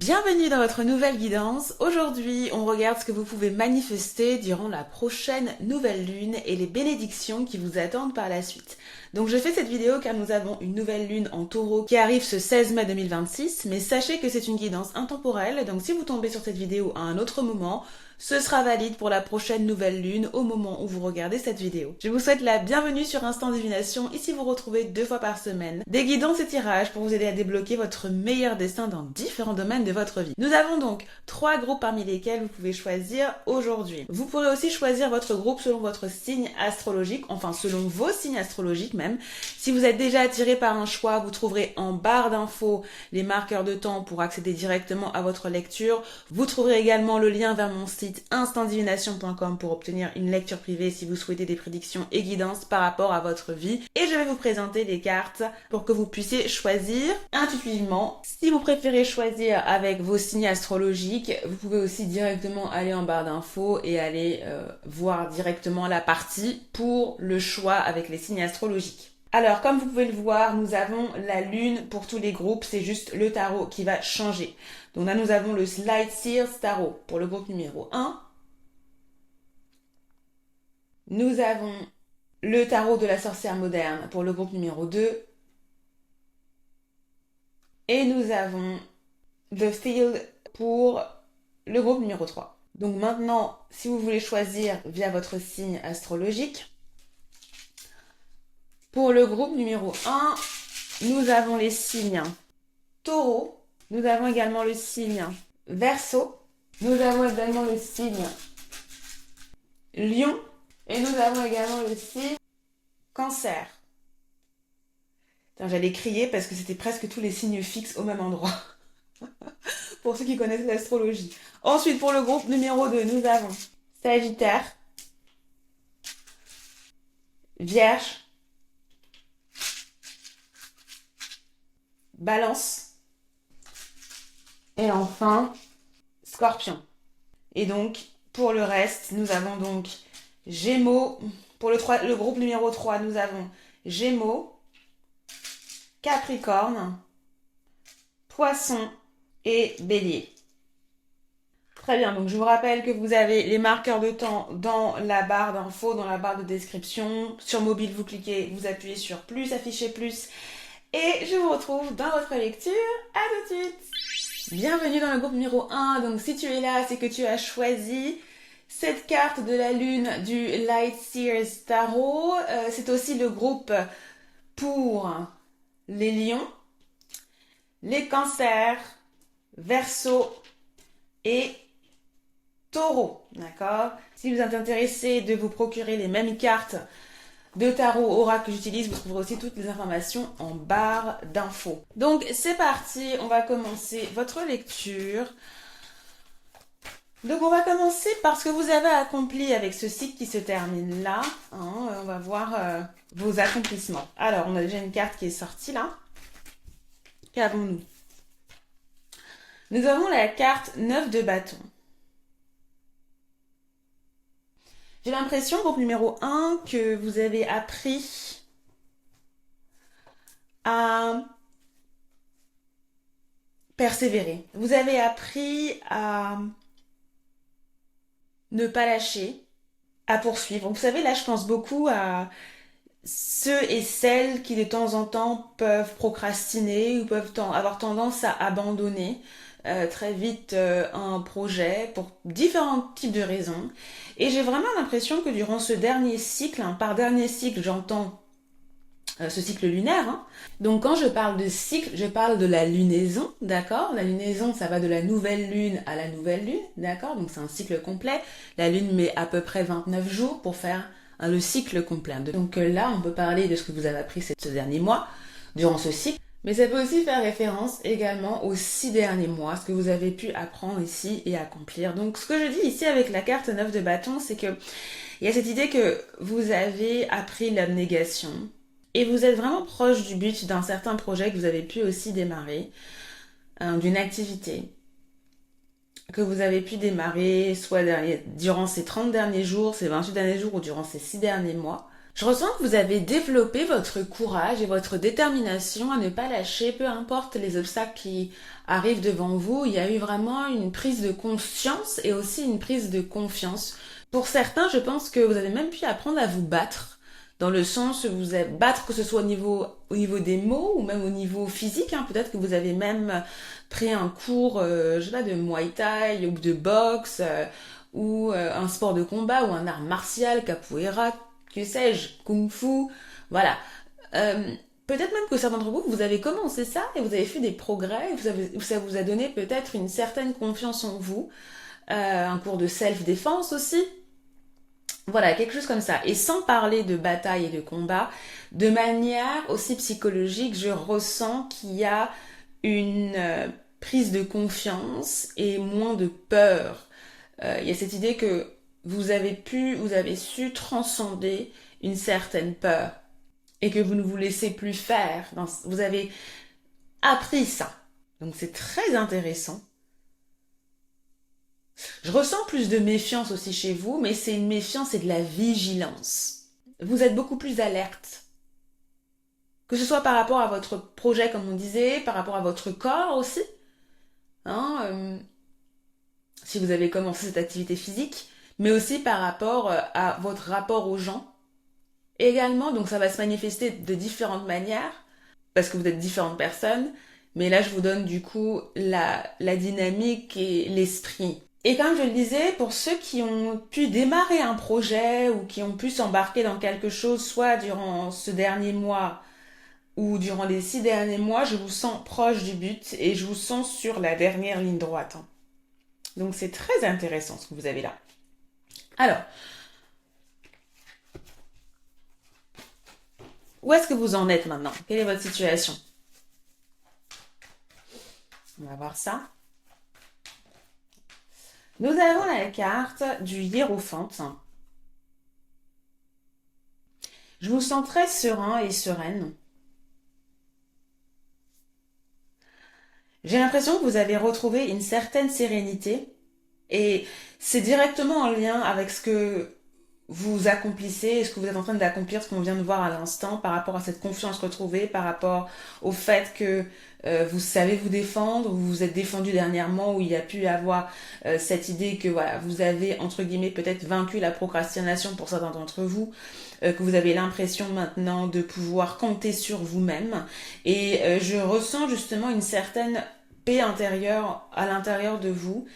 Bienvenue dans votre nouvelle guidance. Aujourd'hui, on regarde ce que vous pouvez manifester durant la prochaine nouvelle lune et les bénédictions qui vous attendent par la suite. Donc je fais cette vidéo car nous avons une nouvelle lune en taureau qui arrive ce 16 mai 2026, mais sachez que c'est une guidance intemporelle, donc si vous tombez sur cette vidéo à un autre moment, ce sera valide pour la prochaine nouvelle lune au moment où vous regardez cette vidéo. Je vous souhaite la bienvenue sur Instant Divination. Ici vous retrouvez 2 fois par semaine des guidances et tirages pour vous aider à débloquer votre meilleur destin dans différents domaines de votre vie. Nous avons donc 3 groupes parmi lesquels vous pouvez choisir aujourd'hui. Vous pourrez aussi choisir votre groupe selon votre signe astrologique, enfin selon vos signes astrologiques même. Si vous êtes déjà attiré par un choix, vous trouverez en barre d'infos les marqueurs de temps pour accéder directement à votre lecture. Vous trouverez également le lien vers mon site instantdivination.com pour obtenir une lecture privée si vous souhaitez des prédictions et guidances par rapport à votre vie. Et je vais vous présenter les cartes pour que vous puissiez choisir intuitivement. Si vous préférez choisir avec vos signes astrologiques, vous pouvez aussi directement aller en barre d'infos et aller voir directement la partie pour le choix avec les signes astrologiques. Alors, comme vous pouvez le voir, nous avons la lune pour tous les groupes, c'est juste le tarot qui va changer. Donc là, nous avons le Light Seers Tarot pour le groupe numéro 1. Nous avons le tarot de la sorcière moderne pour le groupe numéro 2. Et nous avons The Field pour le groupe numéro 3. Donc maintenant, si vous voulez choisir via votre signe astrologique, pour le groupe numéro 1, nous avons les signes Taureau, nous avons également le signe Verseau, nous avons également le signe Lion et nous avons également le signe Cancer. J'allais crier parce que c'était presque tous les signes fixes au même endroit, pour ceux qui connaissent l'astrologie. Ensuite, pour le groupe numéro 2, nous avons Sagittaire, Vierge, Balance et enfin Scorpion. Et donc pour le reste, nous avons donc Gémeaux. Pour le groupe numéro 3, nous avons Gémeaux, Capricorne, Poisson et Bélier. Très bien, donc je vous rappelle que vous avez les marqueurs de temps dans la barre d'infos, dans la barre de description. Sur mobile, vous cliquez, vous appuyez sur plus, afficher plus. Et je vous retrouve dans votre lecture. À tout de suite. Bienvenue dans le groupe numéro 1. Donc si tu es là, c'est que tu as choisi cette carte de la lune du Light Seers Tarot. C'est aussi le groupe pour les lions, les cancers, Verseau et Taureau. D'accord? Si vous êtes intéressé de vous procurer les mêmes cartes de tarot oracle que j'utilise, vous trouverez aussi toutes les informations en barre d'infos. Donc c'est parti, on va commencer votre lecture. Donc on va commencer par ce que vous avez accompli avec ce cycle qui se termine là. On va voir vos accomplissements. Alors on a déjà une carte qui est sortie là. Qu'avons-nous? Nous avons la carte 9 de bâton. J'ai l'impression, groupe numéro 1, que vous avez appris à persévérer. Vous avez appris à ne pas lâcher, à poursuivre. Vous savez, là, je pense beaucoup à ceux et celles qui, de temps en temps, peuvent procrastiner ou peuvent avoir tendance à abandonner très vite un projet pour différents types de raisons. Et j'ai vraiment l'impression que durant ce dernier cycle, par dernier cycle, j'entends ce cycle lunaire. Donc quand je parle de cycle, je parle de la lunaison, d'accord? La lunaison, ça va de la nouvelle lune à la nouvelle lune, d'accord? Donc c'est un cycle complet. La lune met à peu près 29 jours pour faire le cycle complet. Donc là, on peut parler de ce que vous avez appris ce dernier mois, durant ce cycle. Mais ça peut aussi faire référence également aux 6 derniers mois, ce que vous avez pu apprendre ici et accomplir. Donc ce que je dis ici avec la carte 9 de bâton, c'est que il y a cette idée que vous avez appris l'abnégation et vous êtes vraiment proche du but d'un certain projet que vous avez pu aussi démarrer, d'une activité que vous avez pu démarrer soit durant ces 30 derniers jours, ces 28 derniers jours ou durant ces 6 derniers mois. Je ressens que vous avez développé votre courage et votre détermination à ne pas lâcher, peu importe les obstacles qui arrivent devant vous. Il y a eu vraiment une prise de conscience et aussi une prise de confiance. Pour certains, je pense que vous avez même pu apprendre à vous battre, dans le sens où vous allez battre, que ce soit au niveau des mots ou même au niveau physique. Hein. Peut-être que vous avez même pris un cours, je sais pas, de Muay Thai ou de boxe ou un sport de combat ou un art martial, capoeira, que sais-je, kung-fu, voilà. Euh, Peut-être même que certains d'entre vous, vous avez commencé ça et vous avez fait des progrès, ça vous a donné peut-être une certaine confiance en vous, un cours de self-défense aussi. Voilà, quelque chose comme ça. Et sans parler de bataille et de combat, de manière aussi psychologique, je ressens qu'il y a une prise de confiance et moins de peur. Il y a cette idée que vous avez su transcender une certaine peur et que vous ne vous laissez plus faire. Vous avez appris ça. Donc c'est très intéressant. Je ressens plus de méfiance aussi chez vous, mais c'est une méfiance et de la vigilance. Vous êtes beaucoup plus alerte. Que ce soit par rapport à votre projet, comme on disait, par rapport à votre corps aussi. Hein, si vous avez commencé cette activité physique, mais aussi par rapport à votre rapport aux gens. Également, donc ça va se manifester de différentes manières, parce que vous êtes différentes personnes, mais là je vous donne du coup la dynamique et l'esprit. Et comme je le disais, pour ceux qui ont pu démarrer un projet ou qui ont pu s'embarquer dans quelque chose, soit durant ce dernier mois ou durant les 6 derniers mois, je vous sens proche du but et je vous sens sur la dernière ligne droite. Hein. Donc c'est très intéressant ce que vous avez là. Alors, où est-ce que vous en êtes maintenant? Quelle est votre situation? On va voir ça. Nous avons la carte du Hiérophante. Je vous sens très serein et sereine. J'ai l'impression que vous avez retrouvé une certaine sérénité et c'est directement en lien avec ce que vous accomplissez et ce que vous êtes en train d'accomplir, ce qu'on vient de voir à l'instant par rapport à cette confiance retrouvée, par rapport au fait que vous savez vous défendre, vous vous êtes défendu dernièrement où il y a pu avoir cette idée que voilà, vous avez entre guillemets peut-être vaincu la procrastination pour certains d'entre vous, que vous avez l'impression maintenant de pouvoir compter sur vous-même et je ressens justement une certaine paix intérieure à l'intérieur de vous.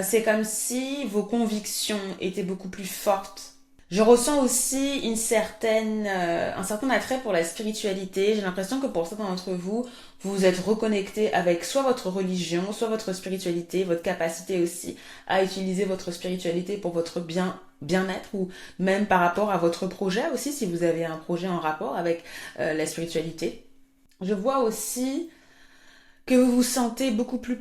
C'est comme si vos convictions étaient beaucoup plus fortes. Je ressens aussi un certain attrait pour la spiritualité. J'ai l'impression que pour certains d'entre vous, vous vous êtes reconnecté avec soit votre religion, soit votre spiritualité, votre capacité aussi à utiliser votre spiritualité pour votre bien-être ou même par rapport à votre projet aussi, si vous avez un projet en rapport avec la spiritualité. Je vois aussi que vous vous sentez beaucoup plus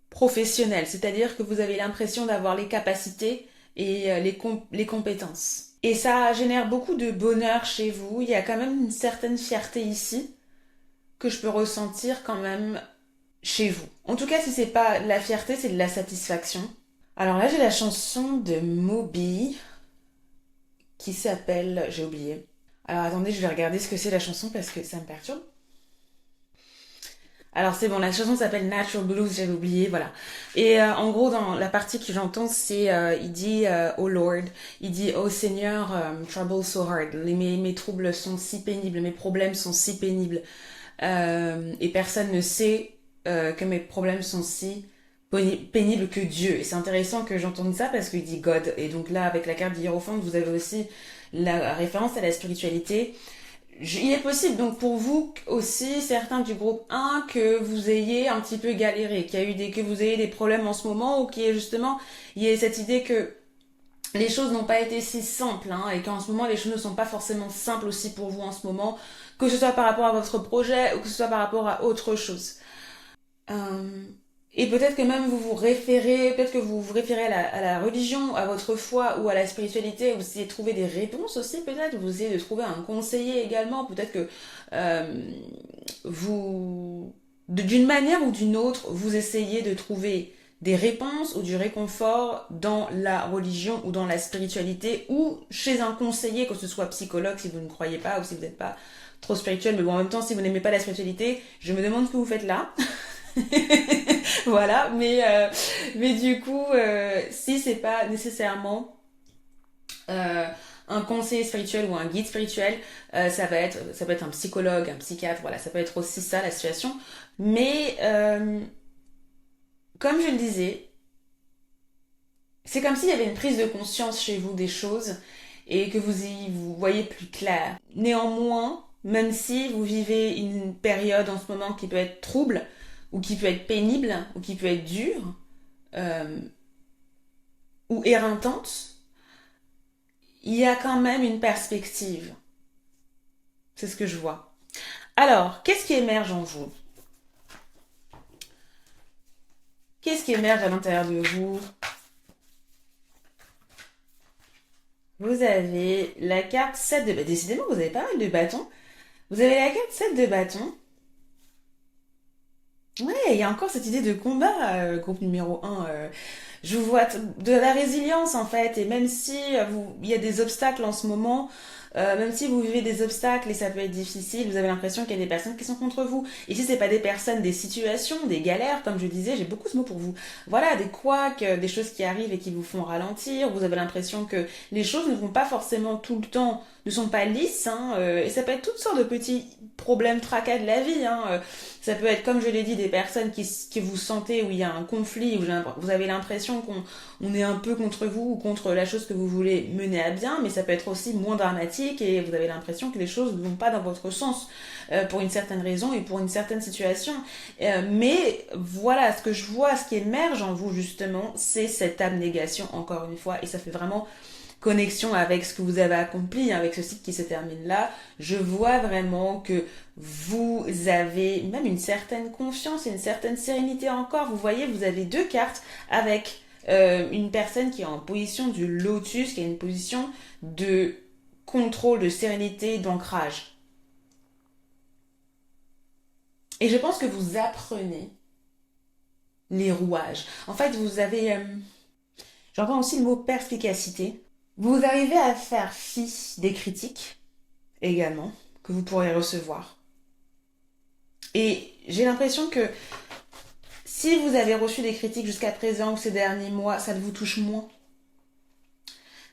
professionnel, c'est-à-dire que vous avez l'impression d'avoir les capacités et les compétences. Et ça génère beaucoup de bonheur chez vous. Il y a quand même une certaine fierté ici que je peux ressentir quand même chez vous. En tout cas, si c'est pas de la fierté, c'est de la satisfaction. Alors là, j'ai la chanson de Moby qui s'appelle... J'ai oublié. Alors attendez, je vais regarder ce que c'est la chanson parce que ça me perturbe. Alors c'est bon, la chanson s'appelle Natural Blues, j'avais oublié, voilà. Et en gros, dans la partie que j'entends, c'est, il dit, Oh Lord, il dit, Oh Seigneur, trouble so hard, mes troubles sont si pénibles, mes problèmes sont si pénibles, et personne ne sait que mes problèmes sont si pénibles que Dieu. Et c'est intéressant que j'entende ça parce qu'il dit God. Et donc là, avec la carte du Hiérophante, vous avez aussi la référence à la spiritualité. Il est possible donc pour vous aussi, certains du groupe 1, que vous ayez un petit peu galéré, que vous ayez des problèmes en ce moment ou qu'il y ait justement, il y ait cette idée que les choses n'ont pas été si simples hein, et qu'en ce moment les choses ne sont pas forcément simples aussi pour vous en ce moment, que ce soit par rapport à votre projet ou que ce soit par rapport à autre chose. Et peut-être que même peut-être que vous vous référez à la religion, à votre foi ou à la spiritualité, vous essayez de trouver des réponses aussi peut-être, vous essayez de trouver un conseiller également, peut-être que d'une manière ou d'une autre, vous essayez de trouver des réponses ou du réconfort dans la religion ou dans la spiritualité ou chez un conseiller, que ce soit psychologue si vous ne croyez pas ou si vous n'êtes pas trop spirituel, mais bon, en même temps, si vous n'aimez pas la spiritualité, je me demande ce que vous faites là. Voilà, mais du coup, si c'est pas nécessairement un conseiller spirituel ou un guide spirituel, ça peut être un psychologue, un psychiatre, voilà, ça peut être aussi ça la situation. Mais comme je le disais, c'est comme s'il y avait une prise de conscience chez vous des choses et que vous voyez plus clair. Néanmoins, même si vous vivez une période en ce moment qui peut être trouble, ou qui peut être pénible, ou qui peut être dure, euh, ou éreintante, il y a quand même une perspective. C'est ce que je vois. Alors, qu'est-ce qui émerge en vous? Qu'est-ce qui émerge à l'intérieur de vous? Vous avez la carte 7 de bâtons. Décidément, vous avez pas mal de bâtons. Vous avez la carte 7 de bâtons. Ouais, il y a encore cette idée de combat, groupe numéro un. Je vous vois de la résilience en fait, et même si il y a des obstacles en ce moment, même si vous vivez des obstacles et ça peut être difficile, vous avez l'impression qu'il y a des personnes qui sont contre vous. Et si c'est pas des personnes, des situations, des galères, comme je disais, j'ai beaucoup ce mot pour vous. Voilà, des couacs, des choses qui arrivent et qui vous font ralentir. Vous avez l'impression que les choses ne vont pas forcément tout le temps, ne sont pas lisses, hein, et ça peut être toutes sortes de petits problèmes, tracas de la vie, hein. Ça peut être, comme je l'ai dit, des personnes qui vous sentez où il y a un conflit, où vous avez l'impression qu'on est un peu contre vous ou contre la chose que vous voulez mener à bien, mais ça peut être aussi moins dramatique et vous avez l'impression que les choses ne vont pas dans votre sens pour une certaine raison et pour une certaine situation. Mais voilà, ce que je vois, ce qui émerge en vous justement, c'est cette abnégation encore une fois, et ça fait vraiment connexion avec ce que vous avez accompli, avec ce cycle qui se termine là. Je vois vraiment que vous avez même une certaine confiance et une certaine sérénité encore. Vous voyez, vous avez deux cartes avec une personne qui est en position du lotus, qui a une position de contrôle, de sérénité, d'ancrage. Et je pense que vous apprenez les rouages. En fait, vous avez... j'entends aussi le mot perspicacité. Vous arrivez à faire fi des critiques également que vous pourrez recevoir. Et j'ai l'impression que si vous avez reçu des critiques jusqu'à présent ou ces derniers mois, ça vous touche moins.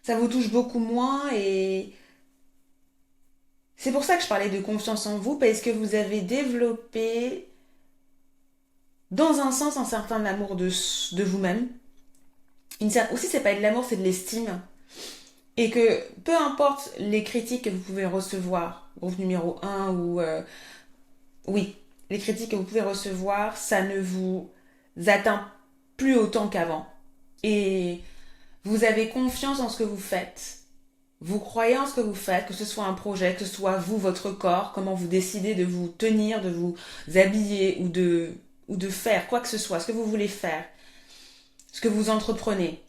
Ça vous touche beaucoup moins et c'est pour ça que je parlais de confiance en vous, parce que vous avez développé dans un sens un certain amour de vous-même. Aussi, c'est pas de l'amour, c'est de l'estime. Et que peu importe les critiques que vous pouvez recevoir, groupe numéro un ou... oui, les critiques que vous pouvez recevoir, ça ne vous atteint plus autant qu'avant. Et vous avez confiance en ce que vous faites. Vous croyez en ce que vous faites, que ce soit un projet, que ce soit vous, votre corps, comment vous décidez de vous tenir, de vous habiller ou de faire quoi que ce soit, ce que vous voulez faire, ce que vous entreprenez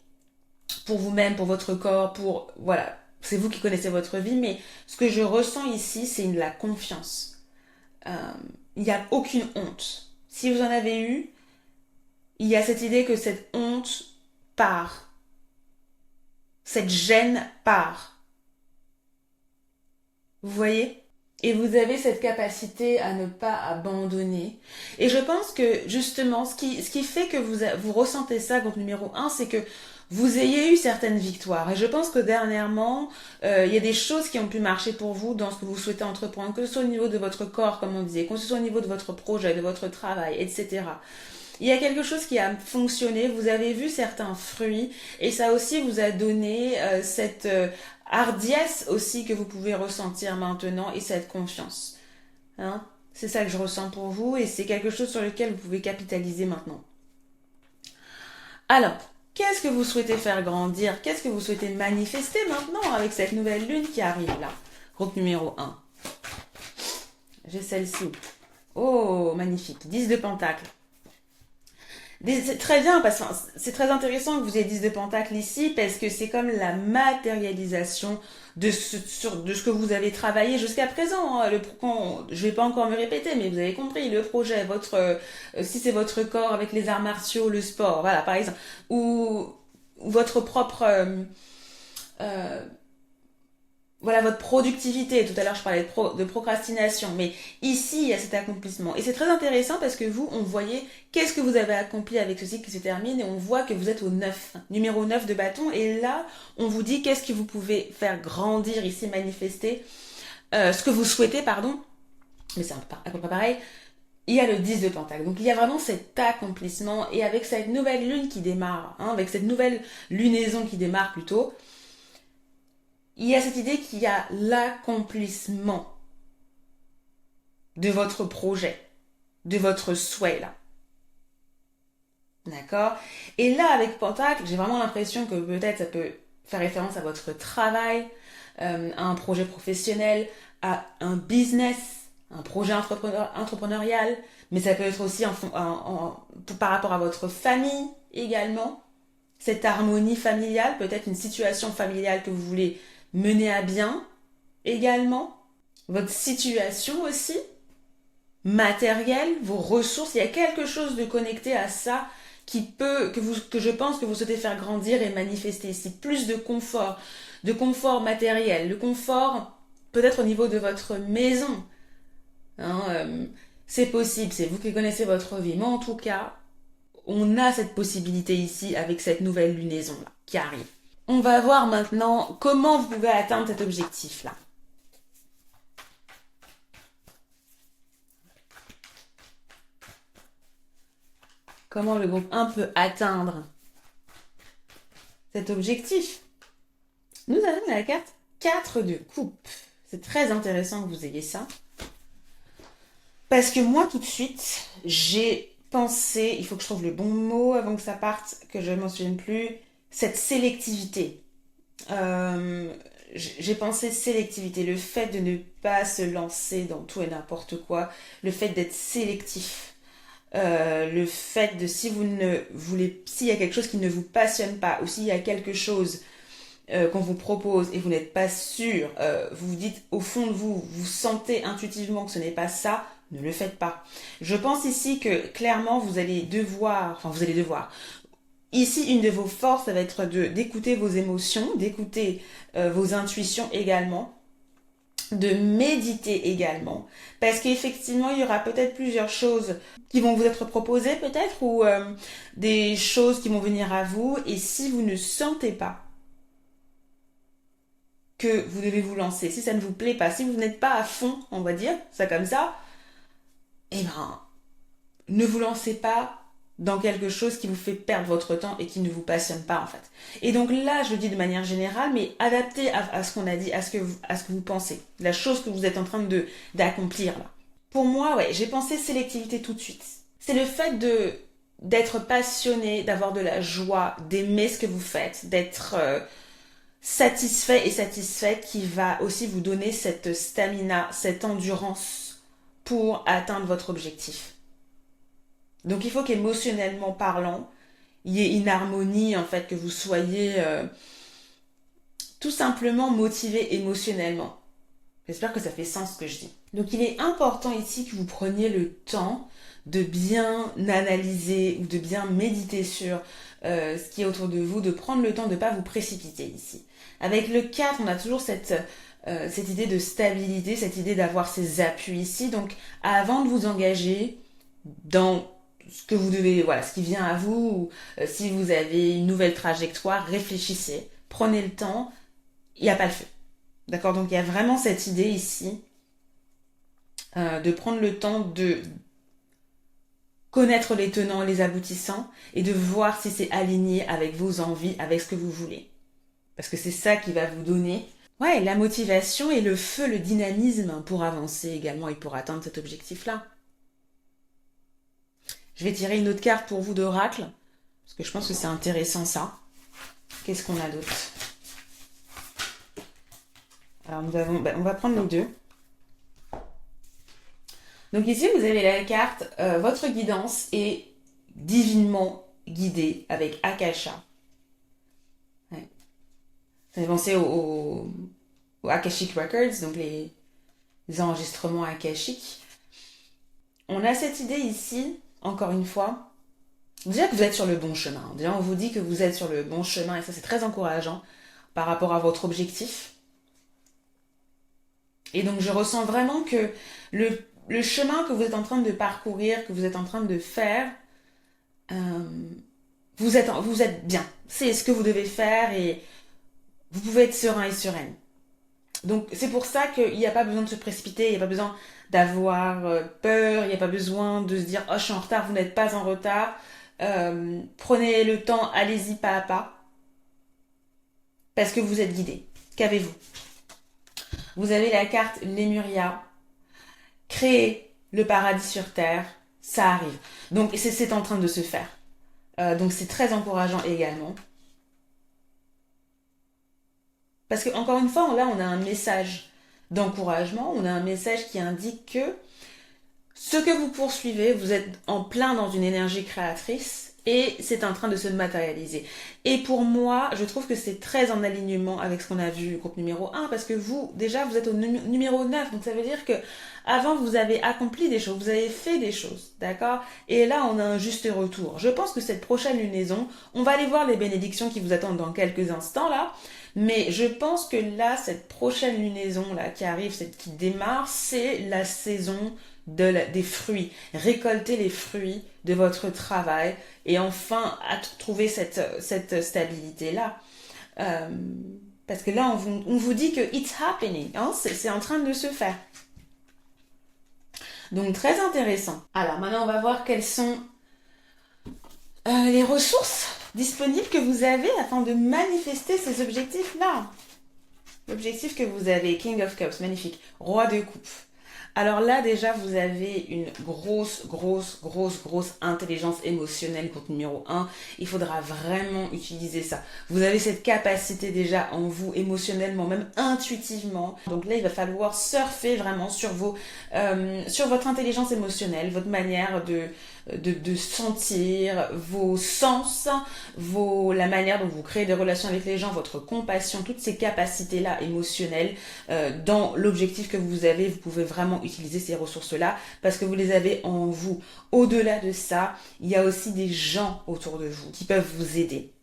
pour vous-même, pour votre corps, pour... Voilà, c'est vous qui connaissez votre vie, mais ce que je ressens ici, c'est la confiance. Il n'y a aucune honte. Si vous en avez eu, il y a cette idée que cette honte part. Cette gêne part. Vous voyez? Et vous avez cette capacité à ne pas abandonner. Et je pense que justement, ce qui fait que vous ressentez ça, groupe numéro un, c'est que vous ayez eu certaines victoires. Et je pense que dernièrement, il y a des choses qui ont pu marcher pour vous dans ce que vous souhaitez entreprendre, que ce soit au niveau de votre corps, comme on disait, que ce soit au niveau de votre projet, de votre travail, etc. Il y a quelque chose qui a fonctionné, vous avez vu certains fruits, et ça aussi vous a donné cette hardiesse aussi que vous pouvez ressentir maintenant et cette confiance. Hein? C'est ça que je ressens pour vous et c'est quelque chose sur lequel vous pouvez capitaliser maintenant. Alors, qu'est-ce que vous souhaitez faire grandir? Qu'est-ce que vous souhaitez manifester maintenant avec cette nouvelle lune qui arrive là? Groupe numéro 1. J'ai celle-ci. Oh, magnifique. 10 de pentacles. C'est très bien, parce que enfin, c'est très intéressant que vous ayez 10 de Pentacle ici, parce que c'est comme la matérialisation de ce que vous avez travaillé jusqu'à présent. Hein. Je vais pas encore me répéter, mais vous avez compris, le projet, si c'est votre corps avec les arts martiaux, le sport, voilà, par exemple, ou votre propre... euh, voilà votre productivité. Tout à l'heure, je parlais de procrastination, mais ici, il y a cet accomplissement. Et c'est très intéressant parce que vous, on voyait qu'est-ce que vous avez accompli avec ce cycle qui se termine et on voit que vous êtes au 9, numéro 9 de bâton. Et là, on vous dit qu'est-ce que vous pouvez faire grandir ici, manifester, ce que vous souhaitez, pardon. Mais c'est à peu près pareil. Il y a le 10 de Pentacle. Donc il y a vraiment cet accomplissement. Et avec cette nouvelle lune qui démarre, hein, avec cette nouvelle lunaison qui démarre plutôt, il y a cette idée qu'il y a l'accomplissement de votre projet, de votre souhait là. D'accord? Et là, avec Pentacle, j'ai vraiment l'impression que peut-être ça peut faire référence à votre travail, à un projet professionnel, à un business, un projet entrepreneurial, mais ça peut être aussi par rapport à votre famille également, cette harmonie familiale, peut-être une situation familiale que vous voulez mener à bien également, votre situation aussi, matérielle, vos ressources, il y a quelque chose de connecté à ça que je pense que vous souhaitez faire grandir et manifester ici. Plus de confort matériel, de confort peut-être au niveau de votre maison. Hein, c'est possible, c'est vous qui connaissez votre vie, mais en tout cas, on a cette possibilité ici avec cette nouvelle lunaison là qui arrive. On va voir maintenant comment vous pouvez atteindre cet objectif là. Comment le groupe 1 peut atteindre cet objectif. Nous avons la carte 4 de coupe. C'est très intéressant que vous ayez ça. Parce que moi, tout de suite, j'ai pensé, il faut que je trouve le bon mot avant que ça parte, que je ne m'en souvienne plus, cette sélectivité. J'ai pensé sélectivité, le fait de ne pas se lancer dans tout et n'importe quoi, le fait d'être sélectif. Le fait de s'il y a quelque chose qui ne vous passionne pas ou s'il y a quelque chose qu'on vous propose et vous n'êtes pas sûr, vous vous dites au fond de vous, vous sentez intuitivement que ce n'est pas ça, ne le faites pas. Je pense ici que clairement vous allez devoir, ici une de vos forces ça va être d'écouter vos émotions, d'écouter vos intuitions également, de méditer également, parce qu'effectivement il y aura peut-être plusieurs choses qui vont vous être proposées peut-être, ou des choses qui vont venir à vous, et si vous ne sentez pas que vous devez vous lancer, si ça ne vous plaît pas, si vous n'êtes pas à fond, on va dire ça comme ça, eh ben ne vous lancez pas dans quelque chose qui vous fait perdre votre temps et qui ne vous passionne pas en fait. Et donc là, je le dis de manière générale, mais adapté à ce qu'on a dit, à ce que vous pensez, la chose que vous êtes en train d'accomplir là. Pour moi, ouais, j'ai pensé sélectivité tout de suite. C'est le fait d'être passionné, d'avoir de la joie, d'aimer ce que vous faites, d'être satisfait et satisfaite qui va aussi vous donner cette stamina, cette endurance pour atteindre votre objectif. Donc il faut qu'émotionnellement parlant, il y ait une harmonie en fait, que vous soyez tout simplement motivé émotionnellement. J'espère que ça fait sens ce que je dis. Donc il est important ici que vous preniez le temps de bien analyser ou de bien méditer sur ce qui est autour de vous, de prendre le temps de ne pas vous précipiter ici. Avec le 4, on a toujours cette idée de stabilité, cette idée d'avoir ses appuis ici. Donc avant de vous engager dans ce que vous devez, voilà, ce qui vient à vous, ou si vous avez une nouvelle trajectoire, réfléchissez, prenez le temps, il n'y a pas le feu. D'accord? Donc il y a vraiment cette idée ici de prendre le temps de connaître les tenants et les aboutissants et de voir si c'est aligné avec vos envies, avec ce que vous voulez. Parce que c'est ça qui va vous donner la motivation et le feu, le dynamisme pour avancer également et pour atteindre cet objectif-là. Je vais tirer une autre carte pour vous d'oracle, parce que je pense que c'est intéressant ça. Qu'est-ce qu'on a d'autre? Alors on va prendre les deux. Donc ici vous avez la carte votre guidance et divinement guidé avec Akasha. Ouais. Ça fait penser au Akashic Records, donc les enregistrements akashiques. On a cette idée ici, encore une fois, déjà que vous êtes sur le bon chemin. Déjà, on vous dit que vous êtes sur le bon chemin et ça, c'est très encourageant par rapport à votre objectif. Et donc, je ressens vraiment que le chemin que vous êtes en train de parcourir, que vous êtes en train de faire, vous êtes bien. C'est ce que vous devez faire et vous pouvez être serein et sereine. Donc, c'est pour ça qu'il n'y a pas besoin de se précipiter, il n'y a pas besoin d'avoir peur, il n'y a pas besoin de se dire « Oh, je suis en retard, vous n'êtes pas en retard. » Prenez le temps, allez-y pas à pas. Parce que vous êtes guidé. Qu'avez-vous? Vous avez la carte Lemuria. Créer le paradis sur Terre, ça arrive. Donc, c'est en train de se faire. Donc, c'est très encourageant également. Parce que, encore une fois, là, on a un message d'encouragement, on a un message qui indique que ce que vous poursuivez, vous êtes en plein dans une énergie créatrice et c'est en train de se matérialiser. Et pour moi, je trouve que c'est très en alignement avec ce qu'on a vu au groupe numéro 1 parce que vous, déjà, vous êtes au numéro 9. Donc ça veut dire que avant, vous avez accompli des choses, vous avez fait des choses, d'accord? Et là, on a un juste retour. Je pense que cette prochaine lunaison, on va aller voir les bénédictions qui vous attendent dans quelques instants là. Mais je pense que là, cette prochaine lunaison là qui arrive, qui démarre, c'est la saison des fruits. Récolter les fruits de votre travail et enfin à trouver cette stabilité-là. Parce que là, on vous dit que it's happening, hein, c'est en train de se faire. Donc, très intéressant. Alors, maintenant, on va voir quelles sont les ressources disponibles que vous avez afin de manifester ces objectifs-là. L'objectif que vous avez, King of Cups, magnifique. Roi de coupe. Alors là, déjà, vous avez une grosse intelligence émotionnelle, groupe numéro 1. Il faudra vraiment utiliser ça. Vous avez cette capacité déjà en vous, émotionnellement, même intuitivement. Donc là, il va falloir surfer vraiment sur votre intelligence émotionnelle, votre manière de sentir, vos sens, la manière dont vous créez des relations avec les gens, votre compassion, toutes ces capacités-là émotionnelles, dans l'objectif que vous avez, vous pouvez vraiment utiliser ces ressources-là parce que vous les avez en vous. Au-delà de ça, il y a aussi des gens autour de vous qui peuvent vous aider.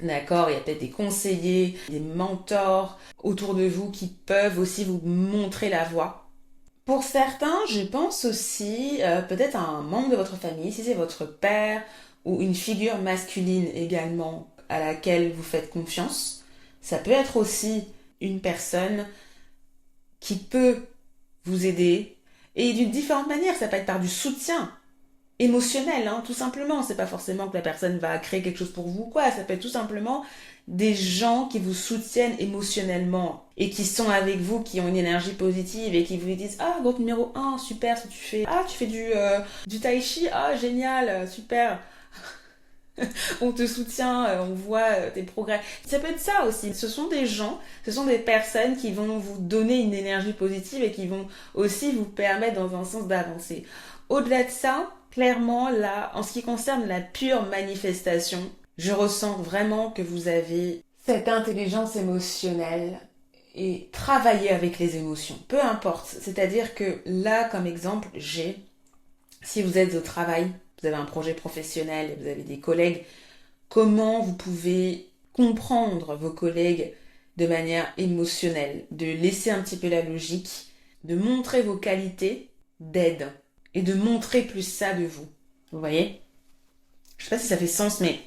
D'accord, il y a peut-être des conseillers, des mentors autour de vous qui peuvent aussi vous montrer la voie. Pour certains, je pense aussi peut-être à un membre de votre famille, si c'est votre père ou une figure masculine également à laquelle vous faites confiance. Ça peut être aussi une personne qui peut vous aider et d'une différente manière. Ça peut être par du soutien émotionnel, hein, tout simplement. C'est pas forcément que la personne va créer quelque chose pour vous, quoi. Ça peut être tout simplement des gens qui vous soutiennent émotionnellement et qui sont avec vous, qui ont une énergie positive et qui vous disent « Ah, groupe numéro 1, super ce que tu fais. Ah, tu fais du tai chi. Ah, génial, super. » On te soutient, on voit tes progrès. Ça peut être ça aussi. Ce sont des gens, ce sont des personnes qui vont vous donner une énergie positive et qui vont aussi vous permettre dans un sens d'avancer. Au-delà de ça, clairement, là, en ce qui concerne la pure manifestation, je ressens vraiment que vous avez cette intelligence émotionnelle et travailler avec les émotions. Peu importe. C'est-à-dire que là, comme exemple, si vous êtes au travail, vous avez un projet professionnel, vous avez des collègues, comment vous pouvez comprendre vos collègues de manière émotionnelle, de laisser un petit peu la logique, de montrer vos qualités d'aide et de montrer plus ça de vous. Vous voyez? Je sais pas si ça fait sens, mais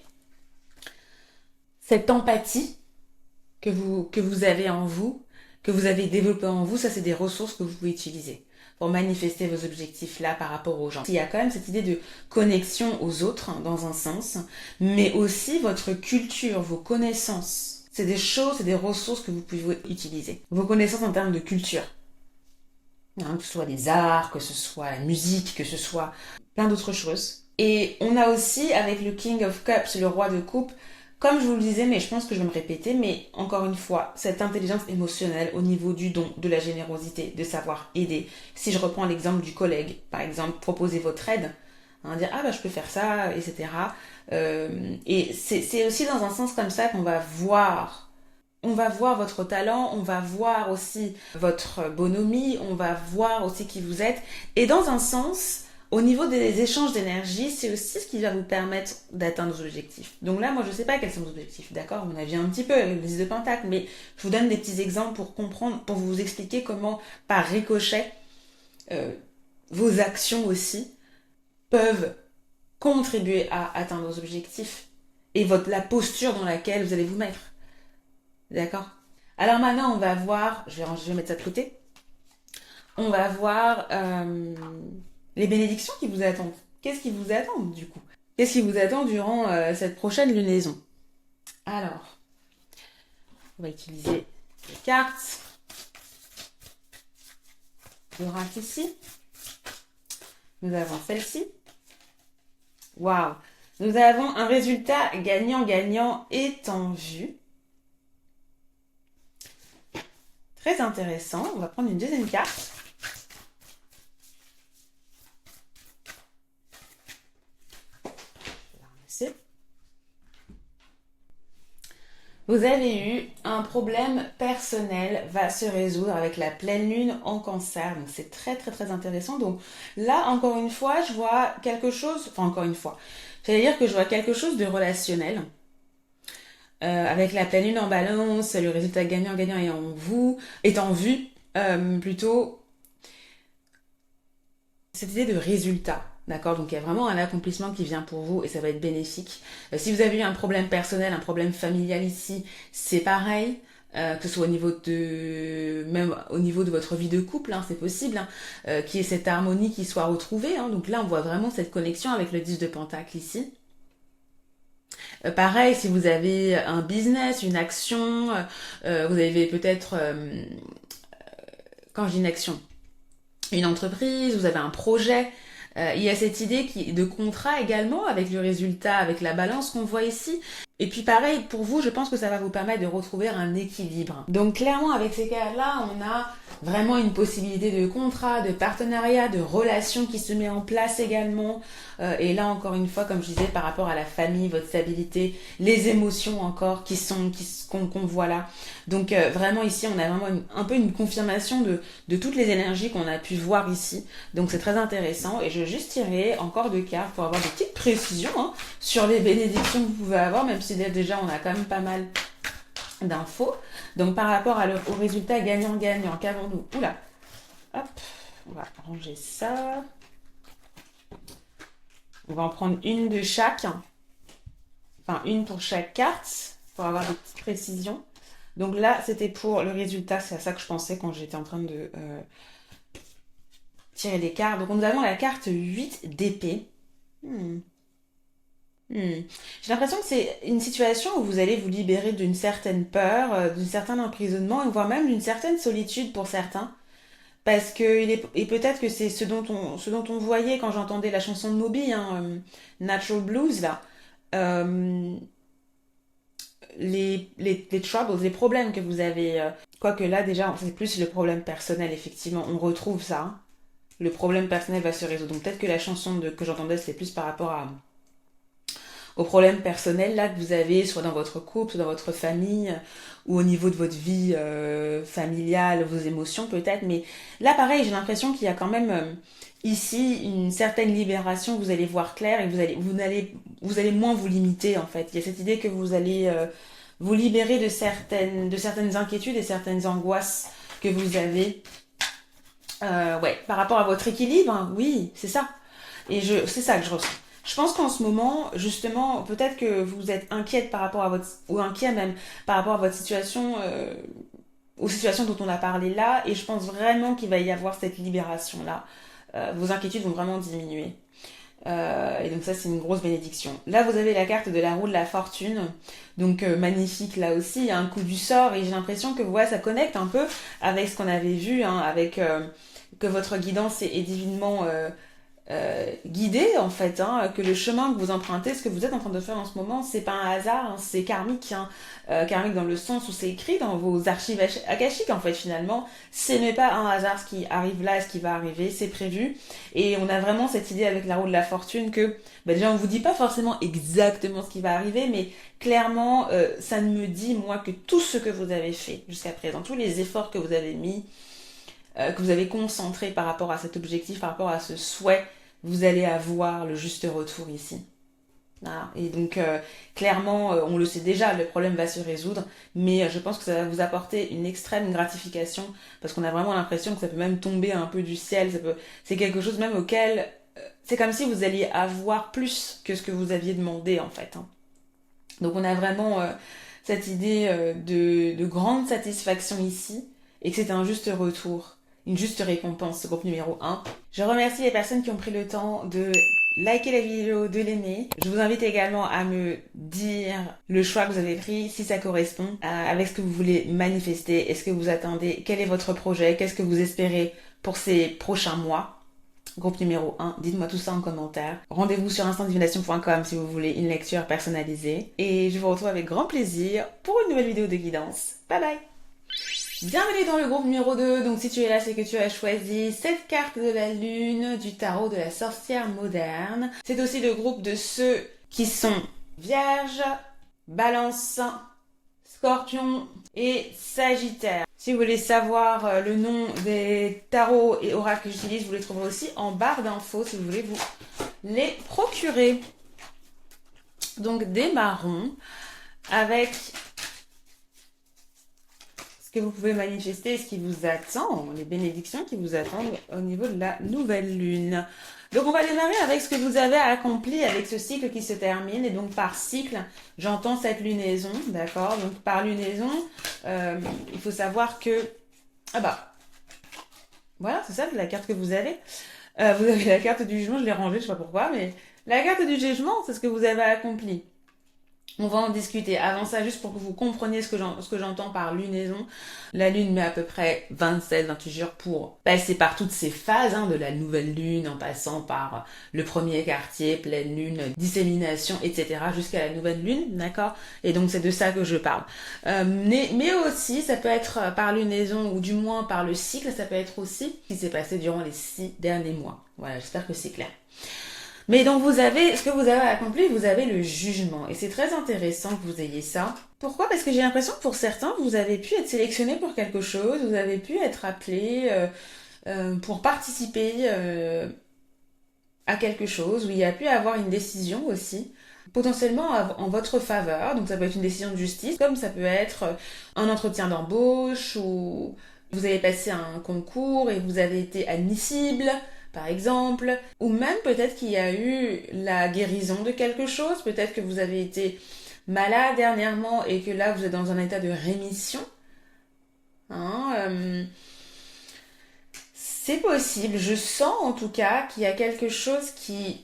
cette empathie que vous avez en vous, que vous avez développée en vous, ça c'est des ressources que vous pouvez utiliser pour manifester vos objectifs là par rapport aux gens. Il y a quand même cette idée de connexion aux autres dans un sens, mais aussi votre culture, vos connaissances. C'est des choses, c'est des ressources que vous pouvez utiliser. Vos connaissances en termes de culture. Hein, que ce soit les arts, que ce soit la musique, que ce soit plein d'autres choses. Et on a aussi avec le King of Cups, le roi de coupe, comme je vous le disais, mais je pense que je vais me répéter, mais encore une fois, cette intelligence émotionnelle au niveau du don, de la générosité, de savoir aider. Si je reprends l'exemple du collègue, par exemple, proposez votre aide hein, dire ah bah je peux faire ça, etc. Et c'est aussi dans un sens comme ça qu'on va voir. On va voir votre talent, on va voir aussi votre bonhomie, on va voir aussi qui vous êtes. Et dans un sens, au niveau des échanges d'énergie, c'est aussi ce qui va vous permettre d'atteindre vos objectifs. Donc là, moi, je ne sais pas quels sont vos objectifs, d'accord? On a vu un petit peu avec le 10 de Pentacle, mais je vous donne des petits exemples pour comprendre, pour vous expliquer comment, par ricochet, euh, vos actions aussi peuvent contribuer à atteindre vos objectifs et la posture dans laquelle vous allez vous mettre. D'accord? Alors maintenant, on va voir, je vais mettre ça de côté, on va voir les bénédictions qui vous attendent. Qu'est-ce qui vous attend du coup? Qu'est-ce qui vous attend durant cette prochaine lunaison? Alors, on va utiliser les cartes. L'oracle ici. Nous avons celle-ci. Waouh! Nous avons un résultat gagnant-gagnant est en vue. Très intéressant. On va prendre une deuxième carte. Je vais la ramasser. Vous avez eu un problème personnel va se résoudre avec la pleine lune en Cancer. Donc c'est très très très intéressant. Donc là, encore une fois, je vois quelque chose... Enfin, encore une fois. J'allais dire que je vois quelque chose de relationnel. Avec la pleine lune en Balance, le résultat gagnant-gagnant est en vue, plutôt cette idée de résultat, d'accord? Donc il y a vraiment un accomplissement qui vient pour vous et ça va être bénéfique. Si vous avez eu un problème personnel, un problème familial ici, c'est pareil. Que ce soit même au niveau de votre vie de couple, hein, c'est possible, hein, qu'il y ait cette harmonie qui soit retrouvée. Hein. Donc là, on voit vraiment cette connexion avec le 10 de Pentacle ici. Pareil, si vous avez un business, une action, vous avez peut-être, quand je dis une action, une entreprise, vous avez un projet, il y a cette idée de contrat également avec le résultat, avec la balance qu'on voit ici. Et puis pareil, pour vous, je pense que ça va vous permettre de retrouver un équilibre. Donc clairement, avec ces cartes-là, on a vraiment une possibilité de contrat, de partenariat, de relation qui se met en place également. Et là, encore une fois, comme je disais, par rapport à la famille, votre stabilité, les émotions encore qu'on voit là. Donc vraiment ici, on a vraiment un peu une confirmation de toutes les énergies qu'on a pu voir ici. Donc c'est très intéressant. Et je vais juste tirer encore 2 cartes pour avoir des petites précisions, hein, sur les bénédictions que vous pouvez avoir, même si déjà on a quand même pas mal d'infos. Donc par rapport au résultat gagnant-gagnant, qu'avons-nous? Oula, hop, on va ranger ça. On va en prendre une de chaque, enfin une pour chaque carte, pour avoir des petites précisions. Donc là, c'était pour le résultat, c'est à ça que je pensais quand j'étais en train de tirer les cartes. Donc nous avons la carte 8 d'épée. J'ai l'impression que c'est une situation où vous allez vous libérer d'une certaine peur, d'un certain emprisonnement, voire même d'une certaine solitude pour certains. Parce que et peut-être que c'est ce dont on voyait quand j'entendais la chanson de Moby, hein, Natural Blues, là. Euh, les troubles, les problèmes que vous avez. Quoique là, déjà, c'est plus le problème personnel, effectivement. On retrouve ça. Hein. Le problème personnel va se résoudre. Donc peut-être que la chanson que j'entendais, c'est plus par rapport aux problèmes personnels là que vous avez, soit dans votre couple, soit dans votre famille, ou au niveau de votre vie familiale, vos émotions peut-être. Mais là, pareil, j'ai l'impression qu'il y a quand même ici une certaine libération. Vous allez voir clair et vous allez moins vous limiter en fait. Il y a cette idée que vous allez vous libérer de certaines inquiétudes et certaines angoisses que vous avez. Ouais, par rapport à votre équilibre, hein, oui, c'est ça. Et c'est ça que je ressens. Je pense qu'en ce moment, justement, peut-être que vous êtes inquiète par rapport à ou inquiet même, par rapport à votre situation, aux situations dont on a parlé là, et je pense vraiment qu'il va y avoir cette libération-là. Vos inquiétudes vont vraiment diminuer. Et donc ça, c'est une grosse bénédiction. Là, vous avez la carte de la roue de la fortune, donc magnifique là aussi, il y a un coup du sort, et j'ai l'impression que ça connecte un peu avec ce qu'on avait vu, hein, avec que votre guidance est divinement guidé en fait, hein, que le chemin que vous empruntez, ce que vous êtes en train de faire en ce moment, c'est pas un hasard, hein, c'est karmique, hein. Karmique dans le sens où c'est écrit dans vos archives akashiques en fait finalement. Ce n'est pas un hasard ce qui arrive là, ce qui va arriver, c'est prévu. Et on a vraiment cette idée avec la roue de la fortune que déjà on vous dit pas forcément exactement ce qui va arriver, mais clairement ça me dit moi que tout ce que vous avez fait jusqu'à présent, tous les efforts que vous avez mis, que vous avez concentré par rapport à cet objectif, par rapport à ce souhait, vous allez avoir le juste retour ici. Voilà. Et donc clairement, on le sait déjà, le problème va se résoudre, mais je pense que ça va vous apporter une extrême gratification, parce qu'on a vraiment l'impression que ça peut même tomber un peu du ciel, c'est quelque chose même auquel, c'est comme si vous alliez avoir plus que ce que vous aviez demandé en fait, hein. Donc on a vraiment cette idée de grande satisfaction ici, et que c'est un juste retour, une juste récompense, ce groupe numéro 1. Je remercie les personnes qui ont pris le temps de liker la vidéo, de l'aimer. Je vous invite également à me dire le choix que vous avez pris, si ça correspond avec ce que vous voulez manifester, est-ce que vous attendez, quel est votre projet, qu'est-ce que vous espérez pour ces prochains mois. Groupe numéro 1, dites-moi tout ça en commentaire. Rendez-vous sur instantdivination.com si vous voulez une lecture personnalisée. Et je vous retrouve avec grand plaisir pour une nouvelle vidéo de guidance. Bye bye! Bienvenue dans le groupe numéro 2, donc si tu es là, c'est que tu as choisi cette carte de la lune du tarot de la sorcière moderne. C'est aussi le groupe de ceux qui sont Vierge, Balance, Scorpion et Sagittaire. Si vous voulez savoir le nom des tarots et oracles que j'utilise, vous les trouverez aussi en barre d'infos si vous voulez vous les procurer. Donc démarrons avec ce que vous pouvez manifester, ce qui vous attend, les bénédictions qui vous attendent au niveau de la nouvelle lune. Donc on va démarrer avec ce que vous avez accompli avec ce cycle qui se termine. Et donc par cycle, j'entends cette lunaison, d'accord? Donc par lunaison, il faut savoir que... Ah bah, voilà, c'est ça la carte que vous avez. Vous avez la carte du jugement, je l'ai rangée, je sais pas pourquoi, mais la carte du jugement, c'est ce que vous avez accompli. On va en discuter. Avant ça, juste pour que vous compreniez ce que j'entends par lunaison. La lune met à peu près 27-28 jours pour passer par toutes ces phases, de la nouvelle lune, en passant par le premier quartier, pleine lune, dissémination, etc. jusqu'à la nouvelle lune, d'accord? Et donc c'est de ça que je parle. Mais aussi, ça peut être par lunaison, ou du moins par le cycle, ça peut être aussi ce qui s'est passé durant les 6 derniers mois. Voilà, j'espère que c'est clair. Mais donc vous avez, ce que vous avez accompli, vous avez le jugement. Et c'est très intéressant que vous ayez ça. Pourquoi? Parce que j'ai l'impression que pour certains, vous avez pu être sélectionné pour quelque chose, vous avez pu être appelé pour participer à quelque chose, où il y a pu avoir une décision aussi, potentiellement en votre faveur. Donc ça peut être une décision de justice, comme ça peut être un entretien d'embauche, ou vous avez passé un concours et vous avez été admissible, par exemple, ou même peut-être qu'il y a eu la guérison de quelque chose, peut-être que vous avez été malade dernièrement et que là vous êtes dans un état de rémission. C'est possible, je sens en tout cas qu'il y a quelque chose qui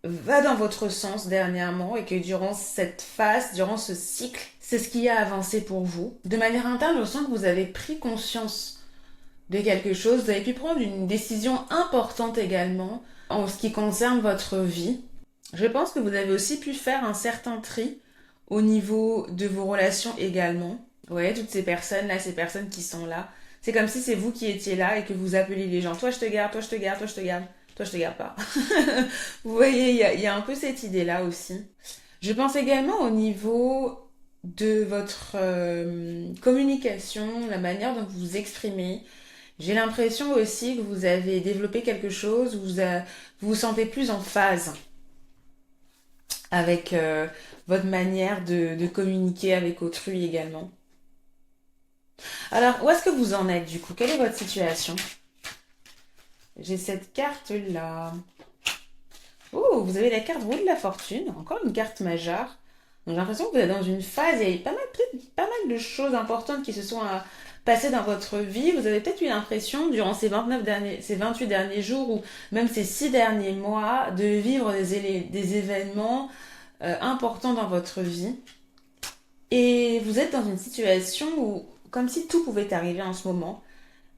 va dans votre sens dernièrement et que durant cette phase, durant ce cycle, c'est ce qui a avancé pour vous. De manière interne, je sens que vous avez pris conscience de quelque chose, vous avez pu prendre une décision importante également en ce qui concerne votre vie. Je pense que vous avez aussi pu faire un certain tri au niveau de vos relations également. Vous voyez, toutes ces personnes-là, ces personnes qui sont là, c'est comme si c'est vous qui étiez là et que vous appeliez les gens. Toi, je te garde, toi, je te garde, toi, je te garde. Toi, je te garde pas. Vous voyez, il y a un peu cette idée-là aussi. Je pense également au niveau de votre communication, la manière dont vous vous exprimez. J'ai l'impression aussi que vous avez développé quelque chose, vous vous sentez plus en phase avec votre manière de communiquer avec autrui également. Alors, où est-ce que vous en êtes du coup? Quelle est votre situation? J'ai cette carte-là. Oh, vous avez la carte roue de la fortune, encore une carte majeure. Donc, j'ai l'impression que vous êtes dans une phase, il y a pas mal de choses importantes qui se sont passées dans votre vie. Vous avez peut-être eu l'impression, durant ces 28 derniers jours ou même ces 6 derniers mois, de vivre des événements importants dans votre vie. Et vous êtes dans une situation où, comme si tout pouvait arriver en ce moment,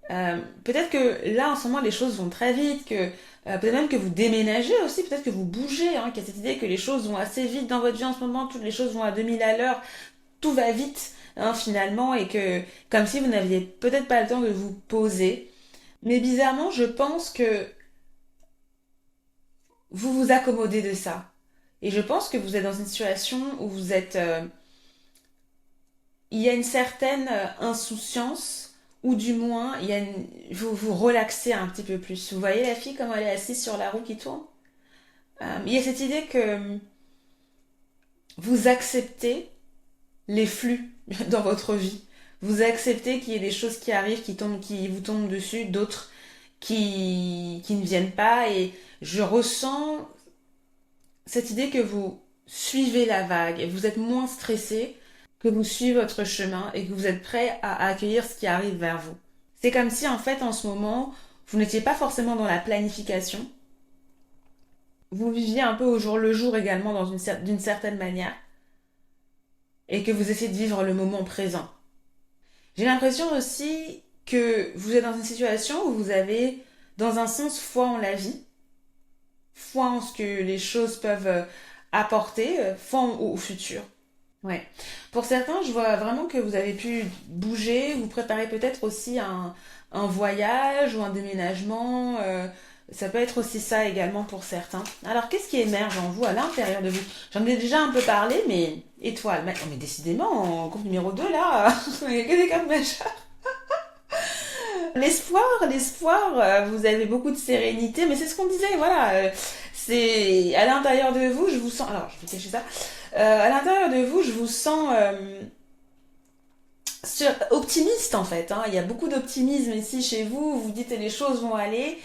Peut-être que là, en ce moment, les choses vont très vite, que peut-être même que vous déménagez aussi, peut-être que vous bougez, hein, qu'il y a cette idée que les choses vont assez vite dans votre vie en ce moment, toutes les choses vont à 2000 à l'heure, tout va vite, hein, finalement, et que comme si vous n'aviez peut-être pas le temps de vous poser. Mais bizarrement, je pense que vous vous accommodez de ça. Et je pense que vous êtes dans une situation où vous êtes, il y a une certaine insouciance, ou du moins, vous vous relaxez un petit peu plus. Vous voyez la fille comme elle est assise sur la roue qui tourne. Il y a cette idée que vous acceptez les flux dans votre vie. Vous acceptez qu'il y ait des choses qui arrivent, qui vous tombent dessus, d'autres qui ne viennent pas. Et je ressens cette idée que vous suivez la vague et vous êtes moins stressé, que vous suivez votre chemin et que vous êtes prêt à accueillir ce qui arrive vers vous. C'est comme si en fait en ce moment, vous n'étiez pas forcément dans la planification. Vous viviez un peu au jour le jour également d'une certaine manière et que vous essayez de vivre le moment présent. J'ai l'impression aussi que vous êtes dans une situation où vous avez, dans un sens, foi en la vie, foi en ce que les choses peuvent apporter, foi au futur. Ouais. Pour certains, je vois vraiment que vous avez pu bouger, vous préparez peut-être aussi un voyage ou un déménagement. Ça peut être aussi ça également pour certains. Alors, qu'est-ce qui émerge en vous, à l'intérieur de vous? J'en ai déjà un peu parlé, mais étoile. Mais décidément, en compte numéro 2 là, il y a que des cartes majeures. L'espoir, vous avez beaucoup de sérénité, mais c'est ce qu'on disait, voilà. C'est à l'intérieur de vous, je vous sens. Alors, je vais cacher ça. À l'intérieur de vous, je vous sens optimiste en fait. Hein. Il y a beaucoup d'optimisme ici chez vous. Vous dites que les choses vont aller.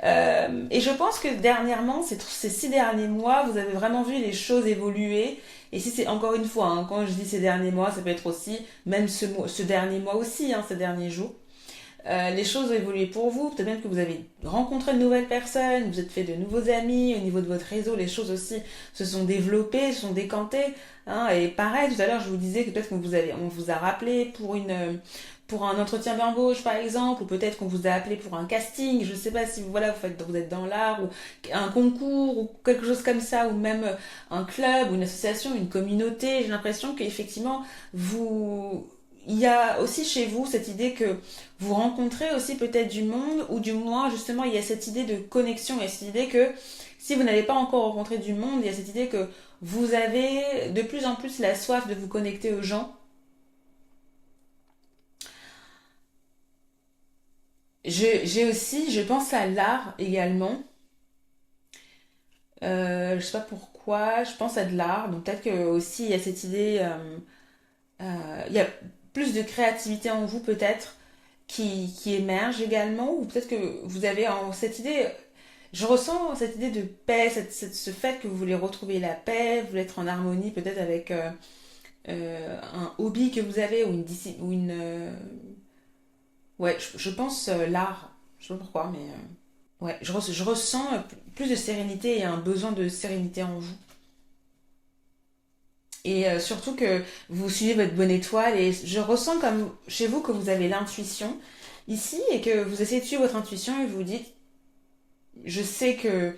Et je pense que dernièrement, ces 6 derniers mois, vous avez vraiment vu les choses évoluer. Et si c'est encore une fois, hein, quand je dis ces derniers mois, ça peut être aussi même ce dernier mois aussi, hein, ces derniers jours. Les choses ont évolué pour vous, peut-être même que vous avez rencontré de nouvelles personnes, vous êtes fait de nouveaux amis, au niveau de votre réseau, les choses aussi se sont développées, se sont décantées. Hein, et pareil, tout à l'heure, je vous disais que peut-être on vous a rappelé pour un entretien d'embauche, par exemple, ou peut-être qu'on vous a appelé pour un casting. Je ne sais pas si voilà, vous êtes dans l'art, ou un concours, ou quelque chose comme ça, ou même un club, ou une association, une communauté. J'ai l'impression qu'effectivement, il y a aussi chez vous cette idée que vous rencontrez aussi peut-être du monde, ou du moins justement il y a cette idée de connexion, il y a cette idée que si vous n'avez pas encore rencontré du monde, il y a cette idée que vous avez de plus en plus la soif de vous connecter aux gens. J'ai aussi, je pense à l'art également. Je sais pas pourquoi, je pense à de l'art. Donc peut-être que aussi il y a cette idée, il y a plus de créativité en vous peut-être qui émerge également, ou peut-être que vous avez cette idée, je ressens cette idée de paix, ce fait que vous voulez retrouver la paix, vous voulez être en harmonie peut-être avec un hobby que vous avez, ou ouais, je pense l'art, je sais pas pourquoi, mais ouais, je ressens plus de sérénité et un besoin de sérénité en vous. Et surtout que vous suivez votre bonne étoile, et je ressens comme chez vous que vous avez l'intuition ici et que vous essayez de suivre votre intuition et vous dites je sais que